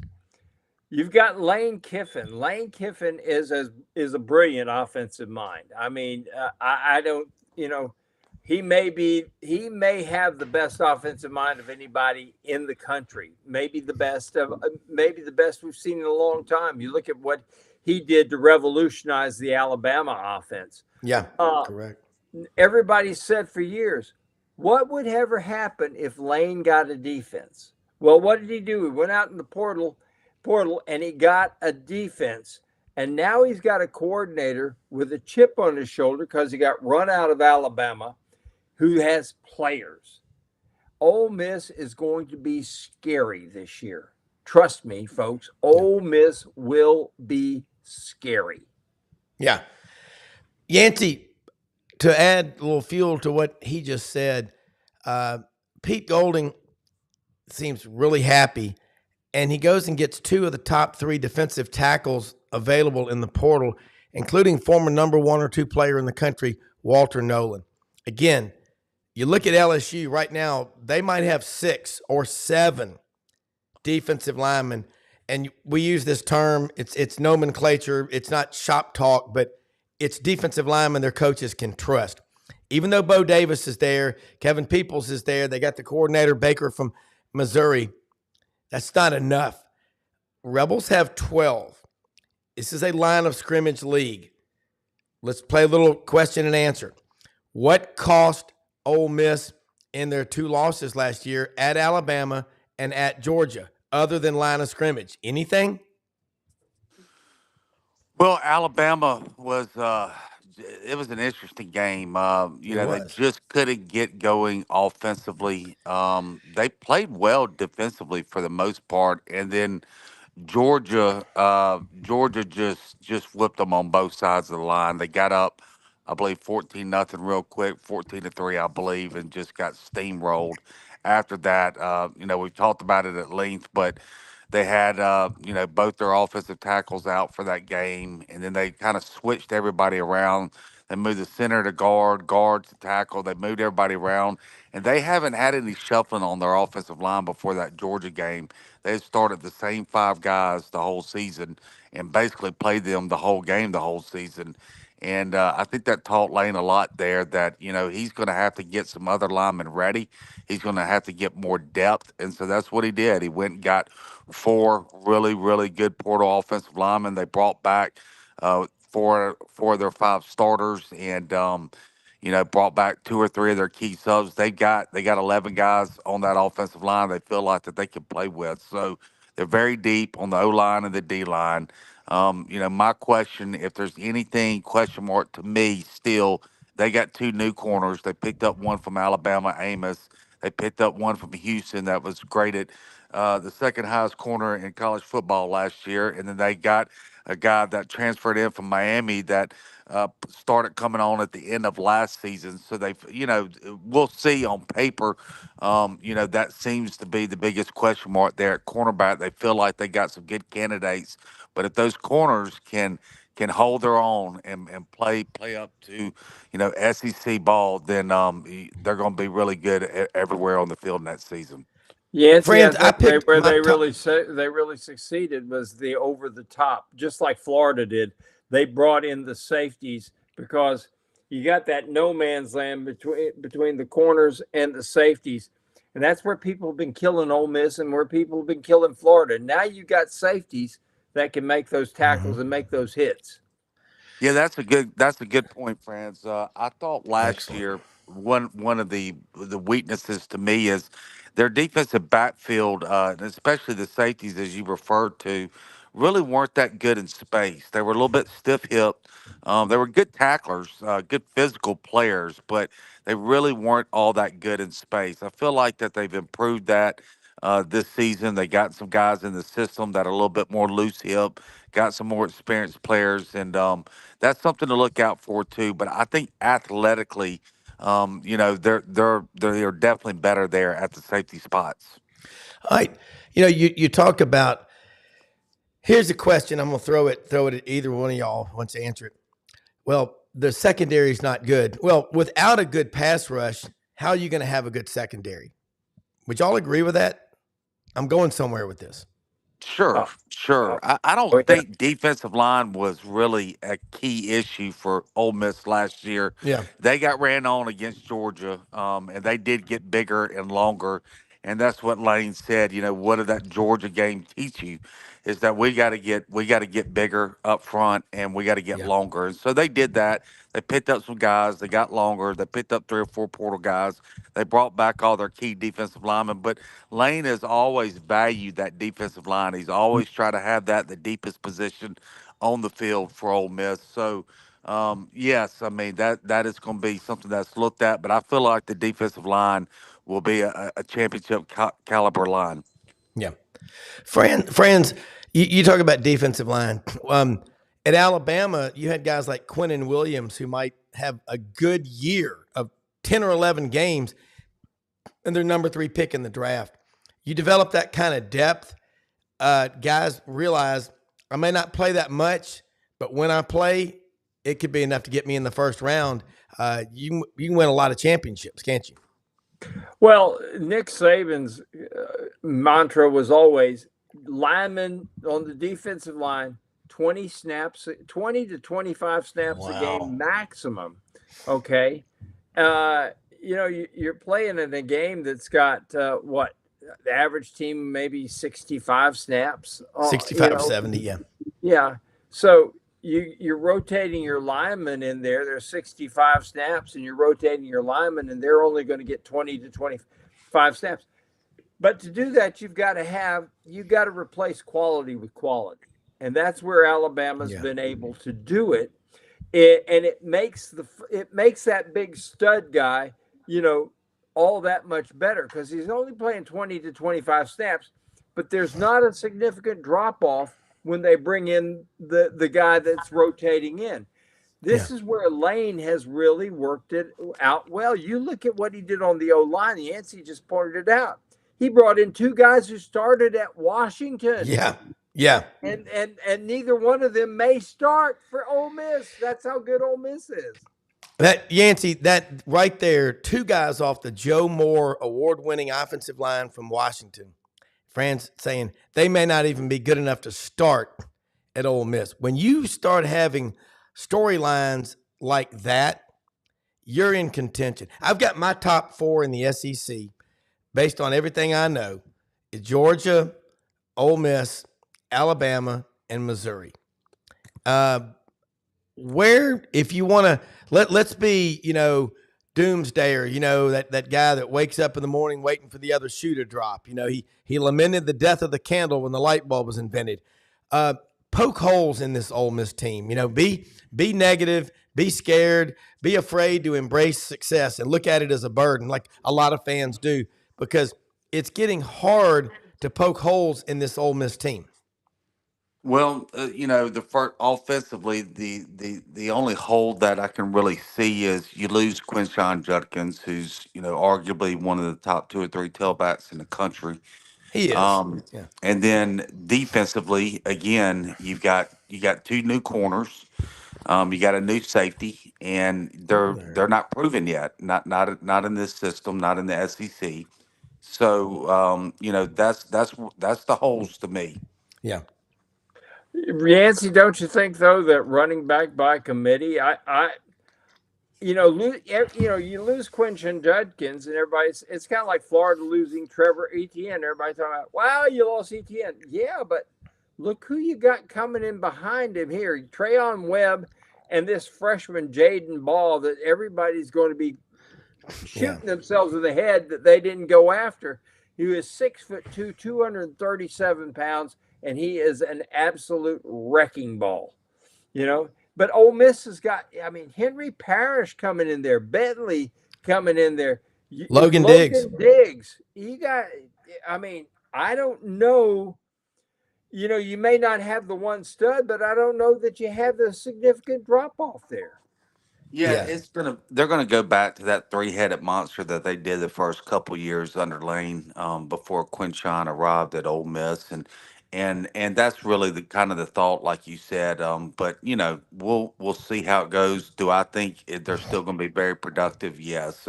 you've got Lane Kiffin. Lane Kiffin is a brilliant offensive mind. I mean, I don't, he may have the best offensive mind of anybody in the country. Maybe the best we've seen in a long time. You look at what he did to revolutionize the Alabama offense. Yeah, correct. Everybody said for years, what would ever happen if Lane got a defense? Well, what did he do? He went out in the portal, and he got a defense. And now he's got a coordinator with a chip on his shoulder because he got run out of Alabama, who has players. Ole Miss is going to be scary this year. Trust me, folks. Ole Miss will be scary. Yeah. Yancey, to add a little fuel to what he just said, Pete Golding seems really happy, and he goes and gets two of the top three defensive tackles available in the portal, including former number one or two player in the country, Walter Nolan. Again, you look at LSU right now, they might have 6 or 7 defensive linemen, and we use this term, it's nomenclature, it's not shop talk, but it's defensive linemen their coaches can trust. Even though Bo Davis is there, Kevin Peoples is there, they got the coordinator Baker from Missouri, that's not enough. Rebels have 12. This is a line of scrimmage league. Let's play a little question and answer. What cost Ole Miss in their 2 losses last year at Alabama and at Georgia, other than line of scrimmage? Anything? Well, Alabama was it was an interesting game. It They was. just couldn't get going offensively. They played well defensively for the most part, and then Georgia just whipped them on both sides of the line. They got up, I believe, 14-0 real quick, 14-3, I believe, and just got steamrolled. After that, we've talked about it at length, but they had both their offensive tackles out for that game, and then they kind of switched everybody around. They moved the center to guard to tackle. They moved everybody around, and they haven't had any shuffling on their offensive line before that Georgia game. They started the same 5 guys the whole season and basically played them the whole game, the whole season. And I think that taught Lane a lot there that, he's going to have to get some other linemen ready. He's going to have to get more depth. And so that's what he did. He went and got 4 really, really good Portal offensive linemen. They brought back 4 of their 5 starters and, brought back 2 or 3 of their key subs. They got 11 guys on that offensive line. They feel like that they can play with. So they're very deep on the O line and the D line. My question, if there's anything question mark to me still, they got 2 new corners. They picked up one from Alabama, Amos. They picked up one from Houston that was graded the second highest corner in college football last year. And then they got a guy that transferred in from Miami that started coming on at the end of last season. So we'll see on paper. That seems to be the biggest question mark there at cornerback. They feel like they got some good candidates, but if those corners can hold their own and play up to SEC ball, then they're going to be really good everywhere on the field in that season. Yancey, I Friends, I think they, picked where my they top. really they really succeeded was the over the top, just like Florida did. They brought in the safeties because you got that no man's land between the corners and the safeties, and that's where people have been killing Ole Miss and where people have been killing Florida. Now you got safeties that can make those Mhm. tackles and make those hits. Yeah, that's a good point, Franz. I thought last Excellent. year one of the weaknesses to me is their defensive backfield, and especially the safeties, as you referred to, really weren't that good in space. They were a little bit stiff hipped. They were good tacklers, good physical players, but they really weren't all that good in space. I feel like that they've improved that this season. They got some guys in the system that are a little bit more loose hip, got some more experienced players, and that's something to look out for too. But I think athletically, they're definitely better there at the safety spots. All right. You talk about. Here's a question. I'm gonna throw it at either one of y'all wants to answer it. Well, the secondary is not good. Well, without a good pass rush, how are you going to have a good secondary? Would y'all agree with that? I'm going somewhere with this. Sure, Oh, sure. oh, I don't oh yeah. think defensive line was really a key issue for Ole Miss last year. Yeah. They got ran on against Georgia, and they did get bigger and longer. And that's what Lane said. What did that Georgia game teach you? Is that we got to get bigger up front, and we got to get Yeah. longer. And so they did that. They picked up some guys. They got longer. They picked up 3 or 4 portal guys. They brought back all their key defensive linemen. But Lane has always valued that defensive line. He's always tried to have that the deepest position on the field for Ole Miss. So yes, I mean that is going to be something that's looked at. But I feel like the defensive line will be a championship caliber line. Yeah. Friends, you talk about defensive line. At Alabama, you had guys like Quinnen Williams who might have a good year of 10 or 11 games, and they're number 3 pick in the draft. You develop that kind of depth. Guys realize I may not play that much, but when I play, it could be enough to get me in the first round. You can win a lot of championships, can't you? Well, Nick Saban's mantra was always linemen on the defensive line, 20 snaps, 20 to 25 snaps a game maximum. Okay. You're playing in a game that's got what? The average team maybe 65 snaps. 65, 70, yeah. Yeah. So you're rotating your linemen in there. There's 65 snaps, and you're rotating your linemen, and they're only going to get 20 to 25 snaps. But to do that, you've got to replace quality with quality, and that's where Alabama's been able to do it. And it makes that big stud guy, all that much better because he's only playing 20 to 25 snaps, but there's not a significant drop off when they bring in the guy that's rotating in. This is where Lane has really worked it out well. You look at what he did on the O-line. Yancey just pointed it out. He brought in 2 guys who started at Washington. Yeah. And neither one of them may start for Ole Miss. That's how good Ole Miss is. That Yancey, that right there, 2 guys off the Joe Moore award-winning offensive line from Washington. Fran's saying they may not even be good enough to start at Ole Miss. When you start having storylines like that, you're in contention. I've got my top 4 in the SEC based on everything I know. It's Georgia, Ole Miss, Alabama, and Missouri. Where, if you want to, let's be, doomsdayer, that guy that wakes up in the morning waiting for the other shoe to drop. He lamented the death of the candle when the light bulb was invented. Poke holes in this Ole Miss team. Be negative, be scared, be afraid to embrace success and look at it as a burden like a lot of fans do because it's getting hard to poke holes in this Ole Miss team. Well, the first offensively, the only hole that I can really see is you lose Quinshawn Judkins, who's arguably one of the top 2 or 3 tailbacks in the country. He is. Yeah. And then defensively, again, you got 2 new corners, you got a new safety, and they're not proven yet. Not in this system, not in the SEC. So that's the holes to me. Yeah. Yancey, don't you think though that running back by committee, you lose Quinton Judkins and it's kind of like Florida losing Trevor Etienne. Everybody talking about, wow, you lost Etienne. Yeah, but look who you got coming in behind him here. Trayon Webb and this freshman Jaden Ball that everybody's going to be shooting themselves in the head that they didn't go after. He was 6'2", 237 pounds. And he is an absolute wrecking ball, But Ole Miss has got, Henry Parrish coming in there, Bentley coming in there, Logan Diggs. You got, I don't know. You may not have the one stud, but I don't know that you have the significant drop off there. Yeah, they're gonna go back to that 3-headed monster that they did the first couple years under Lane, before Quinshawn arrived at Ole Miss, and that's really the kind of the thought, like you said. But we'll see how it goes. Do I think they're still gonna be very productive? Yes.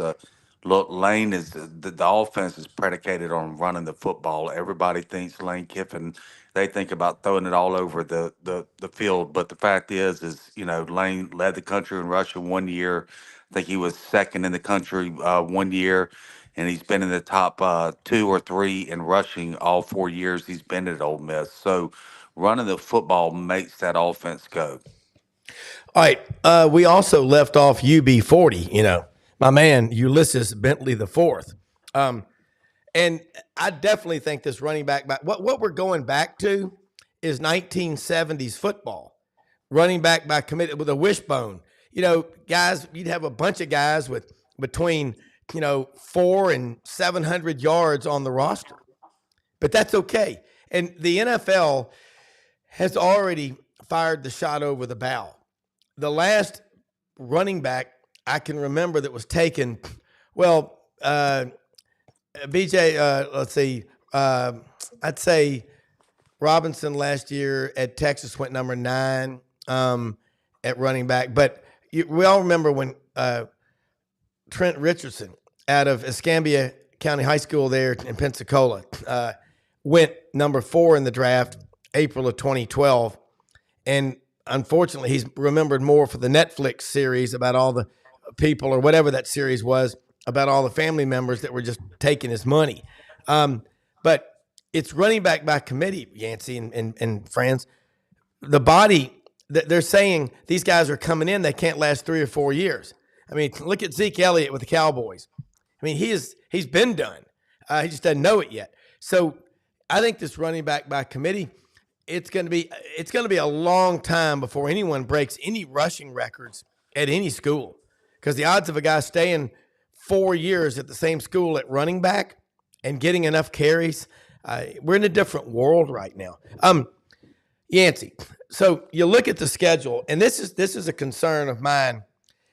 Look, Lane is the offense is predicated on running the football. Everybody thinks Lane Kiffin. They think about throwing it all over the field, but the fact is Lane led the country in rushing one year. I think he was second in the country one year. and he's been in the top 2 or 3 in rushing all 4 years he's been at Ole Miss. So running the football makes that offense go. All right. We also left off UB40, my man, Ulysses Bentley the fourth. And I definitely think this running back, what we're going back to is 1970s football. Running back by committee with a wishbone. Guys, you'd have a bunch of guys with between, 400 and 700 yards on the roster. But that's okay. And the NFL has already fired the shot over the bow. The last running back I can remember that was taken, BJ, let's see, I'd say Robinson last year at Texas went number 9 at running back. But we all remember when Trent Richardson out of Escambia County High School there in Pensacola went number 4 in the draft, April of 2012. And unfortunately, he's remembered more for the Netflix series about all the people or whatever that series was, about all the family members that were just taking his money. But it's running back by committee, Yancey and friends. The body, they're saying these guys are coming in, they can't last 3 or 4 years. I mean, look at Zeke Elliott with the Cowboys. I mean, he's been done. He just doesn't know it yet. So I think this running back by committee, it's going to be a long time before anyone breaks any rushing records at any school, because the odds of a guy staying 4 years at the same school at running back and getting enough carries, we're in a different world right now. Yancey, so you look at the schedule, and this is a concern of mine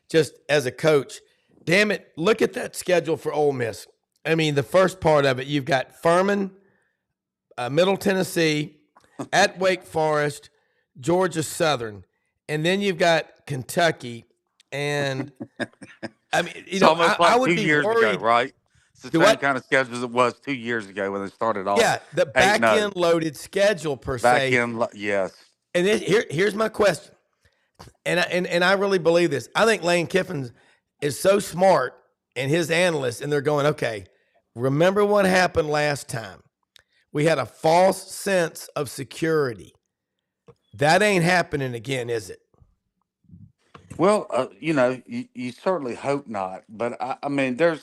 just as a coach. Damn it, look at that schedule for Ole Miss. I mean, the first part of it, you've got Furman, Middle Tennessee, at Wake Forest, Georgia Southern, and then you've got Kentucky. And I mean, It's almost like I would 2 be years worried. ago, right? It's the same kind of schedule as it was 2 years ago when they started off. Yeah, the back end loaded schedule per Back se. end, yes. And then here's my question, and I really believe this. I think Lane Kiffin is so smart, and his analysts, and they're going, okay, remember what happened last time? We had a false sense of security. That ain't happening again, is it? Well, you certainly hope not, but I mean, there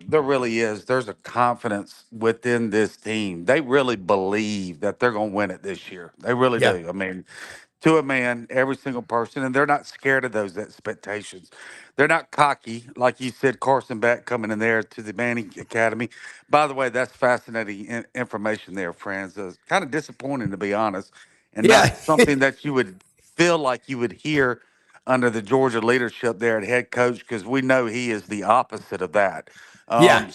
really is. There's a confidence within this team. They really believe that they're going to win it this year. They really Yeah. do. I mean, to a man, every single person, and they're not scared of those expectations. They're not cocky, like you said. Carson Beck coming in there to the Manning Academy. By the way, that's fascinating information there, friends. It's kind of disappointing, to be honest, and Yeah. not something that you would feel like you would hear under the Georgia leadership there at head coach, because we know he is the opposite of that. Yeah.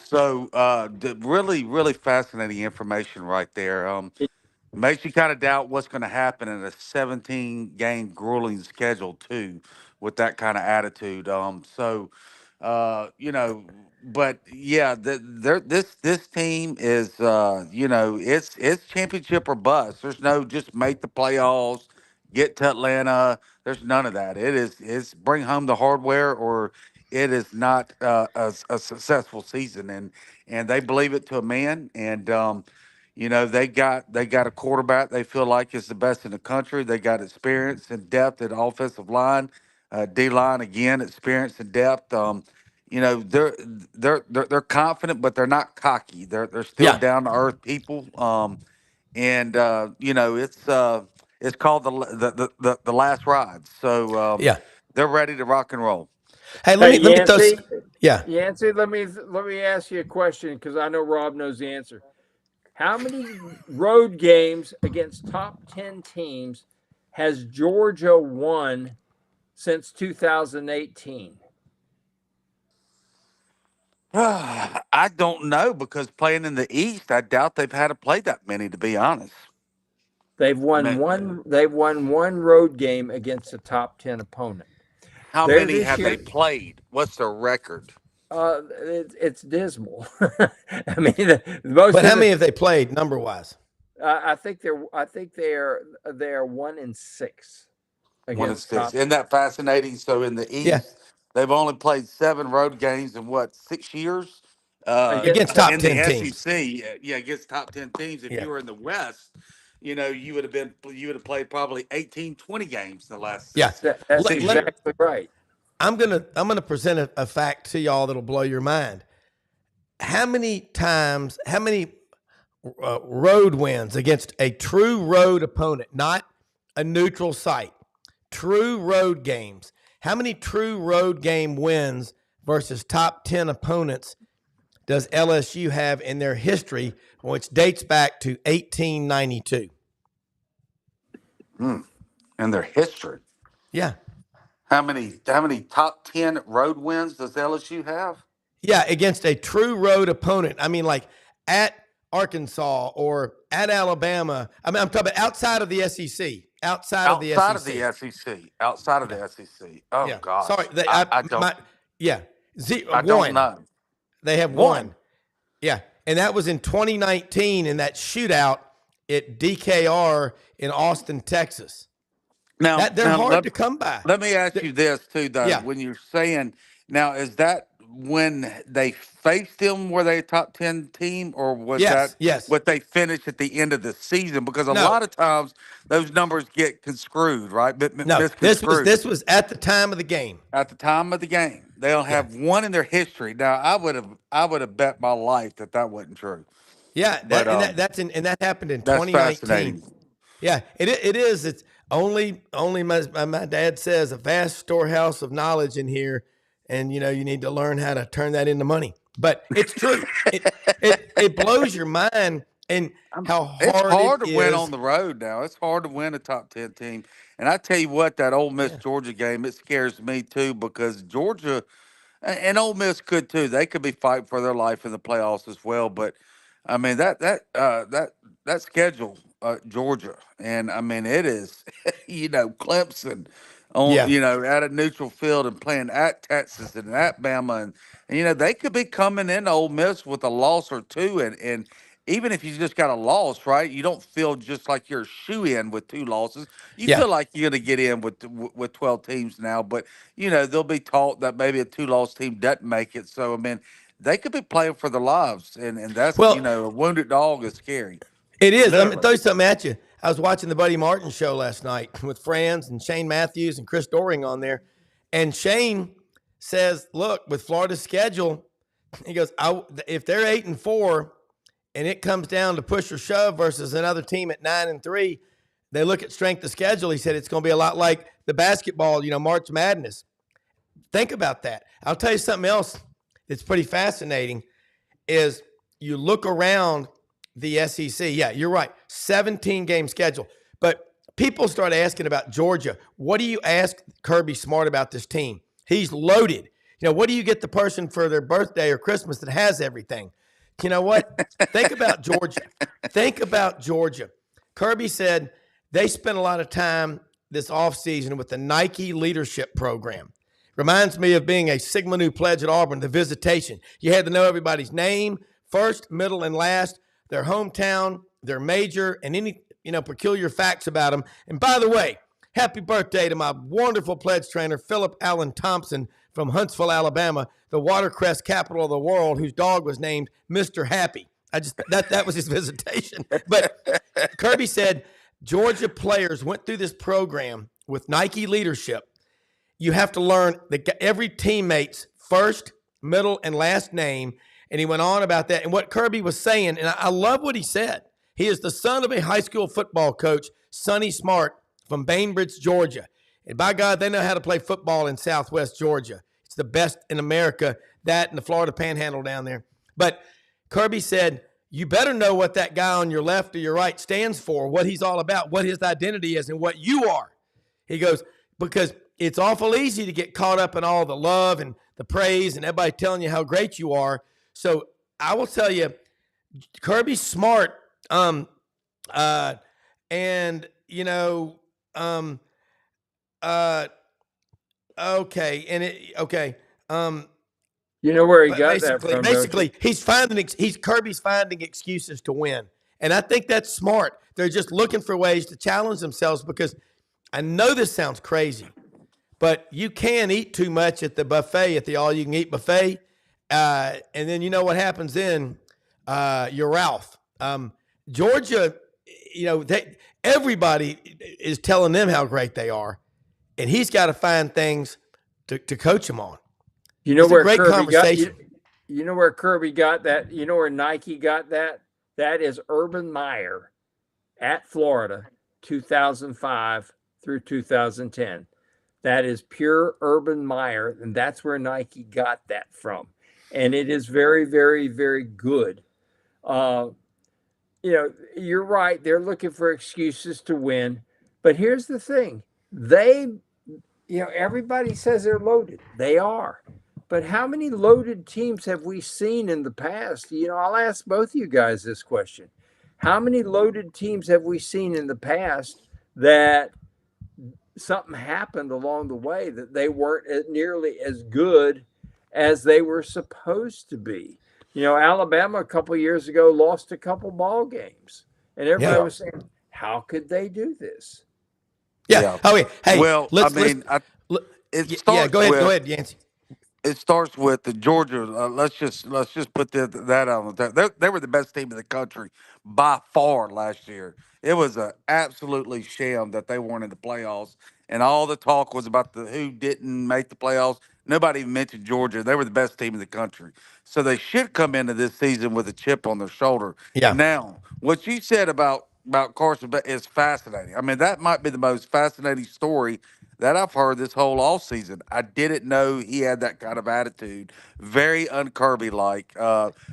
Really, really fascinating information right there. Makes you kind of doubt what's going to happen in a 17-game grueling schedule too, with that kind of attitude. But yeah, this team is, it's championship or bust. There's no just make the playoffs, get to Atlanta. There's none of that. It's bring home the hardware, or it is not a successful season, and they believe it to a man. And they got a quarterback they feel like is the best in the country. They got experience and depth at offensive line, D line again, experience and depth. They're confident, but they're not cocky. They're still Yeah. down to earth people. It's called the last ride. So Yeah. they're ready to rock and roll. Hey, Hey, let me throw. Yancey, Yeah. Yancey, let me ask you a question, because I know Rob knows the answer. How many road games against top 10 teams has Georgia won since 2018? I don't know, because playing in the East, I doubt they've had to play that many, to be honest. They've I won mean, one. They've won one road game against a top 10 opponent. how There many this have they year, played? What's their record? it's dismal. I mean, most. But of how many have they played number wise? I think they're 1-6 One and against six. top. Isn't that fascinating? So in the Yeah. East, they've only played 7 road games in what, 6 years? Against top in 10 the teams. SEC. Yeah, against top 10 teams. If Yeah. you were in the West, you would have played probably 18, 20 games in the last Yeah. That's Let, let, exactly right. I'm gonna present a fact to y'all that'll blow your mind. How many road wins against a true road opponent, not a neutral site, true road games? How many true road game wins versus top 10 opponents does LSU have in their history, which dates back to 1892? in their history. Yeah. How many top 10 road wins does LSU have? Yeah, against a true road opponent. I mean, like at Arkansas or at Alabama. I mean, I'm talking about outside of the SEC. Outside of the SEC. Outside of the SEC. Outside of the SEC. Oh Yeah. gosh. Sorry. I don't I don't one. know. They have one. Yeah. And that was in 2019 in that shootout at DKR in Austin, Texas. Now They're hard to come by. Let me ask you this too, though. Yeah. When you're saying now, is that when they faced them, were they a top 10 team, or was that Yes. what they finished at the end of the season? Because a No. lot of times those numbers get conscrewed, right? No, Misconstrued. this was at the time of the game. At the time of the game. They'll have one in their history. Now, I would have bet my life that wasn't true. Yeah, But, that happened in That's 2019. fascinating. Yeah, it is. It's only my dad says a vast storehouse of knowledge in here, and you need to learn how to turn that into money. But it's true. it blows your mind and how hard It's hard it to win is. on the road now. It's hard to win a top 10 team. And I tell you what, that Ole Miss Georgia game, it scares me too, because Georgia and Ole Miss could too. They could be fighting for their life in the playoffs as well. But I mean that schedule, Georgia, and I mean it is, Clemson on at a neutral field and playing at Texas and at Bama, and they could be coming in Ole Miss with a loss or two, and even if you just got a loss, right, you don't feel just like you're a shoe-in with two losses. You feel like you're going to get in with 12 teams now, but they'll be taught that maybe a two-loss team doesn't make it. So I mean, they could be playing for their lives, and that's a wounded dog is scary. It is. Let me Literally. throw something at you. I was watching the Buddy Martin show last night with Franz and Shane Matthews and Chris Doring on there, and Shane says, "Look, with Florida's schedule, he goes, if they're 8-4." And it comes down to push or shove versus another team at 9-3. They look at strength of schedule. He said it's going to be a lot like the basketball, March Madness. Think about that. I'll tell you something else that's pretty fascinating is you look around the SEC. Yeah, you're right. 17-game schedule. But people start asking about Georgia. What do you ask Kirby Smart about this team? He's loaded. What do you get the person for their birthday or Christmas that has everything? You know what? Think about Georgia. Think about Georgia. Kirby said they spent a lot of time this offseason with the Nike Leadership Program. Reminds me of being a Sigma Nu pledge at Auburn, the visitation. You had to know everybody's name, first, middle, and last, their hometown, their major, and any peculiar facts about them. And by the way, happy birthday to my wonderful pledge trainer, Philip Allen Thompson from Huntsville, Alabama, the watercress capital of the world, whose dog was named Mr. Happy. That was his visitation. But Kirby said Georgia players went through this program with Nike Leadership. You have to learn every teammate's first, middle, and last name. And he went on about that. And what Kirby was saying, and I love what he said. He is the son of a high school football coach, Sonny Smart, from Bainbridge, Georgia. And by God, they know how to play football in Southwest Georgia. It's the best in America, that and the Florida Panhandle down there. But Kirby said, you better know what that guy on your left or your right stands for, what he's all about, what his identity is, and what you are. He goes, because it's awful easy to get caught up in all the love and the praise and everybody telling you how great you are. So I will tell you, Kirby's smart, and okay. And okay. You know where he got that from? Basically, Kirby's finding excuses to win. And I think that's smart. They're just looking for ways to challenge themselves, because I know this sounds crazy, but you can eat too much at the buffet, at the all-you-can-eat buffet, And then you know what happens then? You're Ralph. Georgia, everybody is telling them how great they are, and he's got to find things to coach them on. You know it's where a great Kirby conversation. you know where Kirby got that? You know where Nike got that? That is Urban Meyer at Florida, 2005 through 2010. That is pure Urban Meyer, and that's where Nike got that from. And it is very, very, very good. You're right. They're looking for excuses to win. But here's the thing. Everybody says they're loaded. They are. But how many loaded teams have we seen in the past? I'll ask both of you guys this question. How many loaded teams have we seen in the past that something happened along the way that they weren't nearly as good as they were supposed to be? Alabama a couple of years ago lost a couple ball games, and everybody was saying, "How could they do this?" Yeah. Okay. Hey, well, go ahead, Yancey. It starts with the Georgia. Let's just put that on the top. They were the best team in the country by far last year. It was an absolutely sham that they weren't in the playoffs, and all the talk was about who didn't make the playoffs. Nobody even mentioned Georgia. They were the best team in the country, so they should come into this season with a chip on their shoulder. Yeah. Now, what you said about Carson is fascinating. I mean, that might be the most fascinating story that I've heard this whole off season. I didn't know he had that kind of attitude. Very un-Kirby like.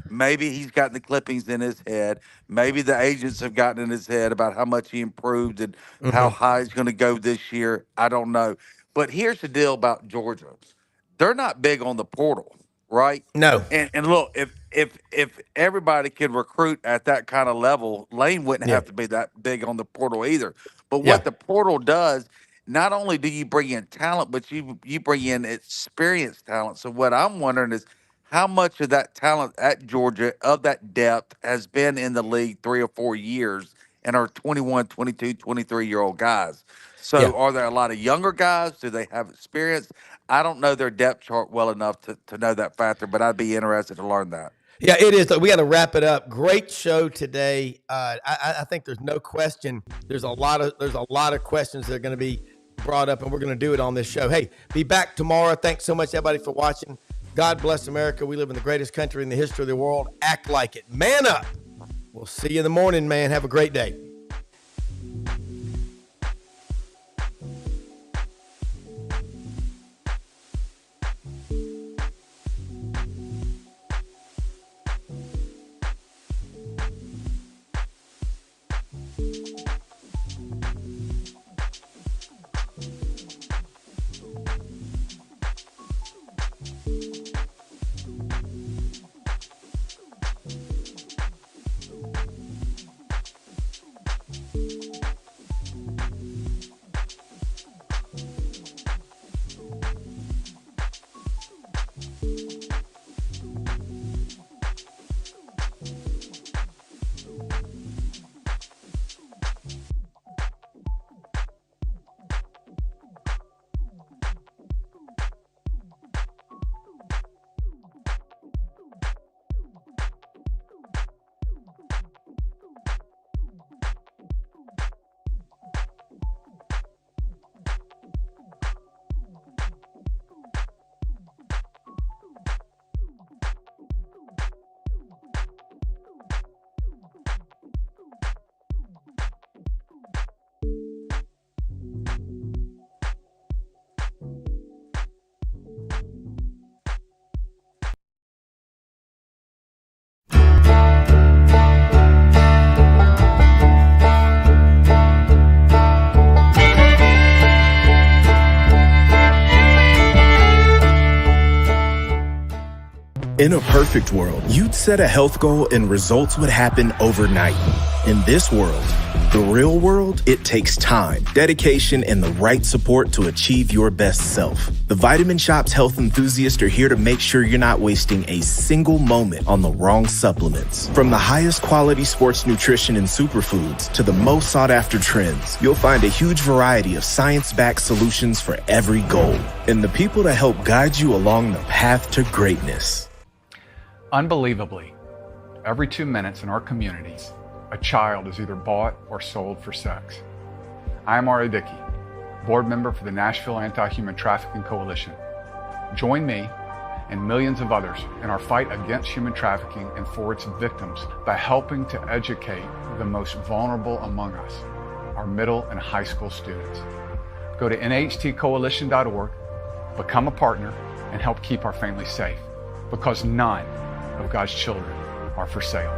Maybe he's gotten the clippings in his head. Maybe the agents have gotten in his head about how much he improved and how high he's going to go this year. I don't know. But here's the deal about Georgia. They're not big on the portal, right? No. And look, if everybody could recruit at that kind of level, Lane wouldn't have to be that big on the portal either. But what the portal does, not only do you bring in talent, but you bring in experienced talent. So what I'm wondering is how much of that talent at Georgia, of that depth, has been in the league 3 or 4 years and are 21, 22, 23-year-old guys. So are there a lot of younger guys? Do they have experience? I don't know their depth chart well enough to know that factor, but I'd be interested to learn that. Yeah, it is. We got to wrap it up. Great show today. I think there's no question. There's a lot of questions that are going to be brought up, and we're going to do it on this show. Hey, be back tomorrow. Thanks so much, everybody, for watching. God bless America. We live in the greatest country in the history of the world. Act like it. Man up. We'll see you in the morning, man. Have a great day. In a perfect world, you'd set a health goal and results would happen overnight. In this world, the real world, it takes time, dedication, and the right support to achieve your best self. The Vitamin Shop's health enthusiasts are here to make sure you're not wasting a single moment on the wrong supplements. From the highest quality sports nutrition and superfoods to the most sought after trends, you'll find a huge variety of science-backed solutions for every goal and the people to help guide you along the path to greatness. Unbelievably, every 2 minutes in our communities, a child is either bought or sold for sex. I am R.A. Dickey, board member for the Nashville Anti-Human Trafficking Coalition. Join me and millions of others in our fight against human trafficking and for its victims by helping to educate the most vulnerable among us, our middle and high school students. Go to nhtcoalition.org, become a partner, and help keep our families safe, because none of God's children are for sale.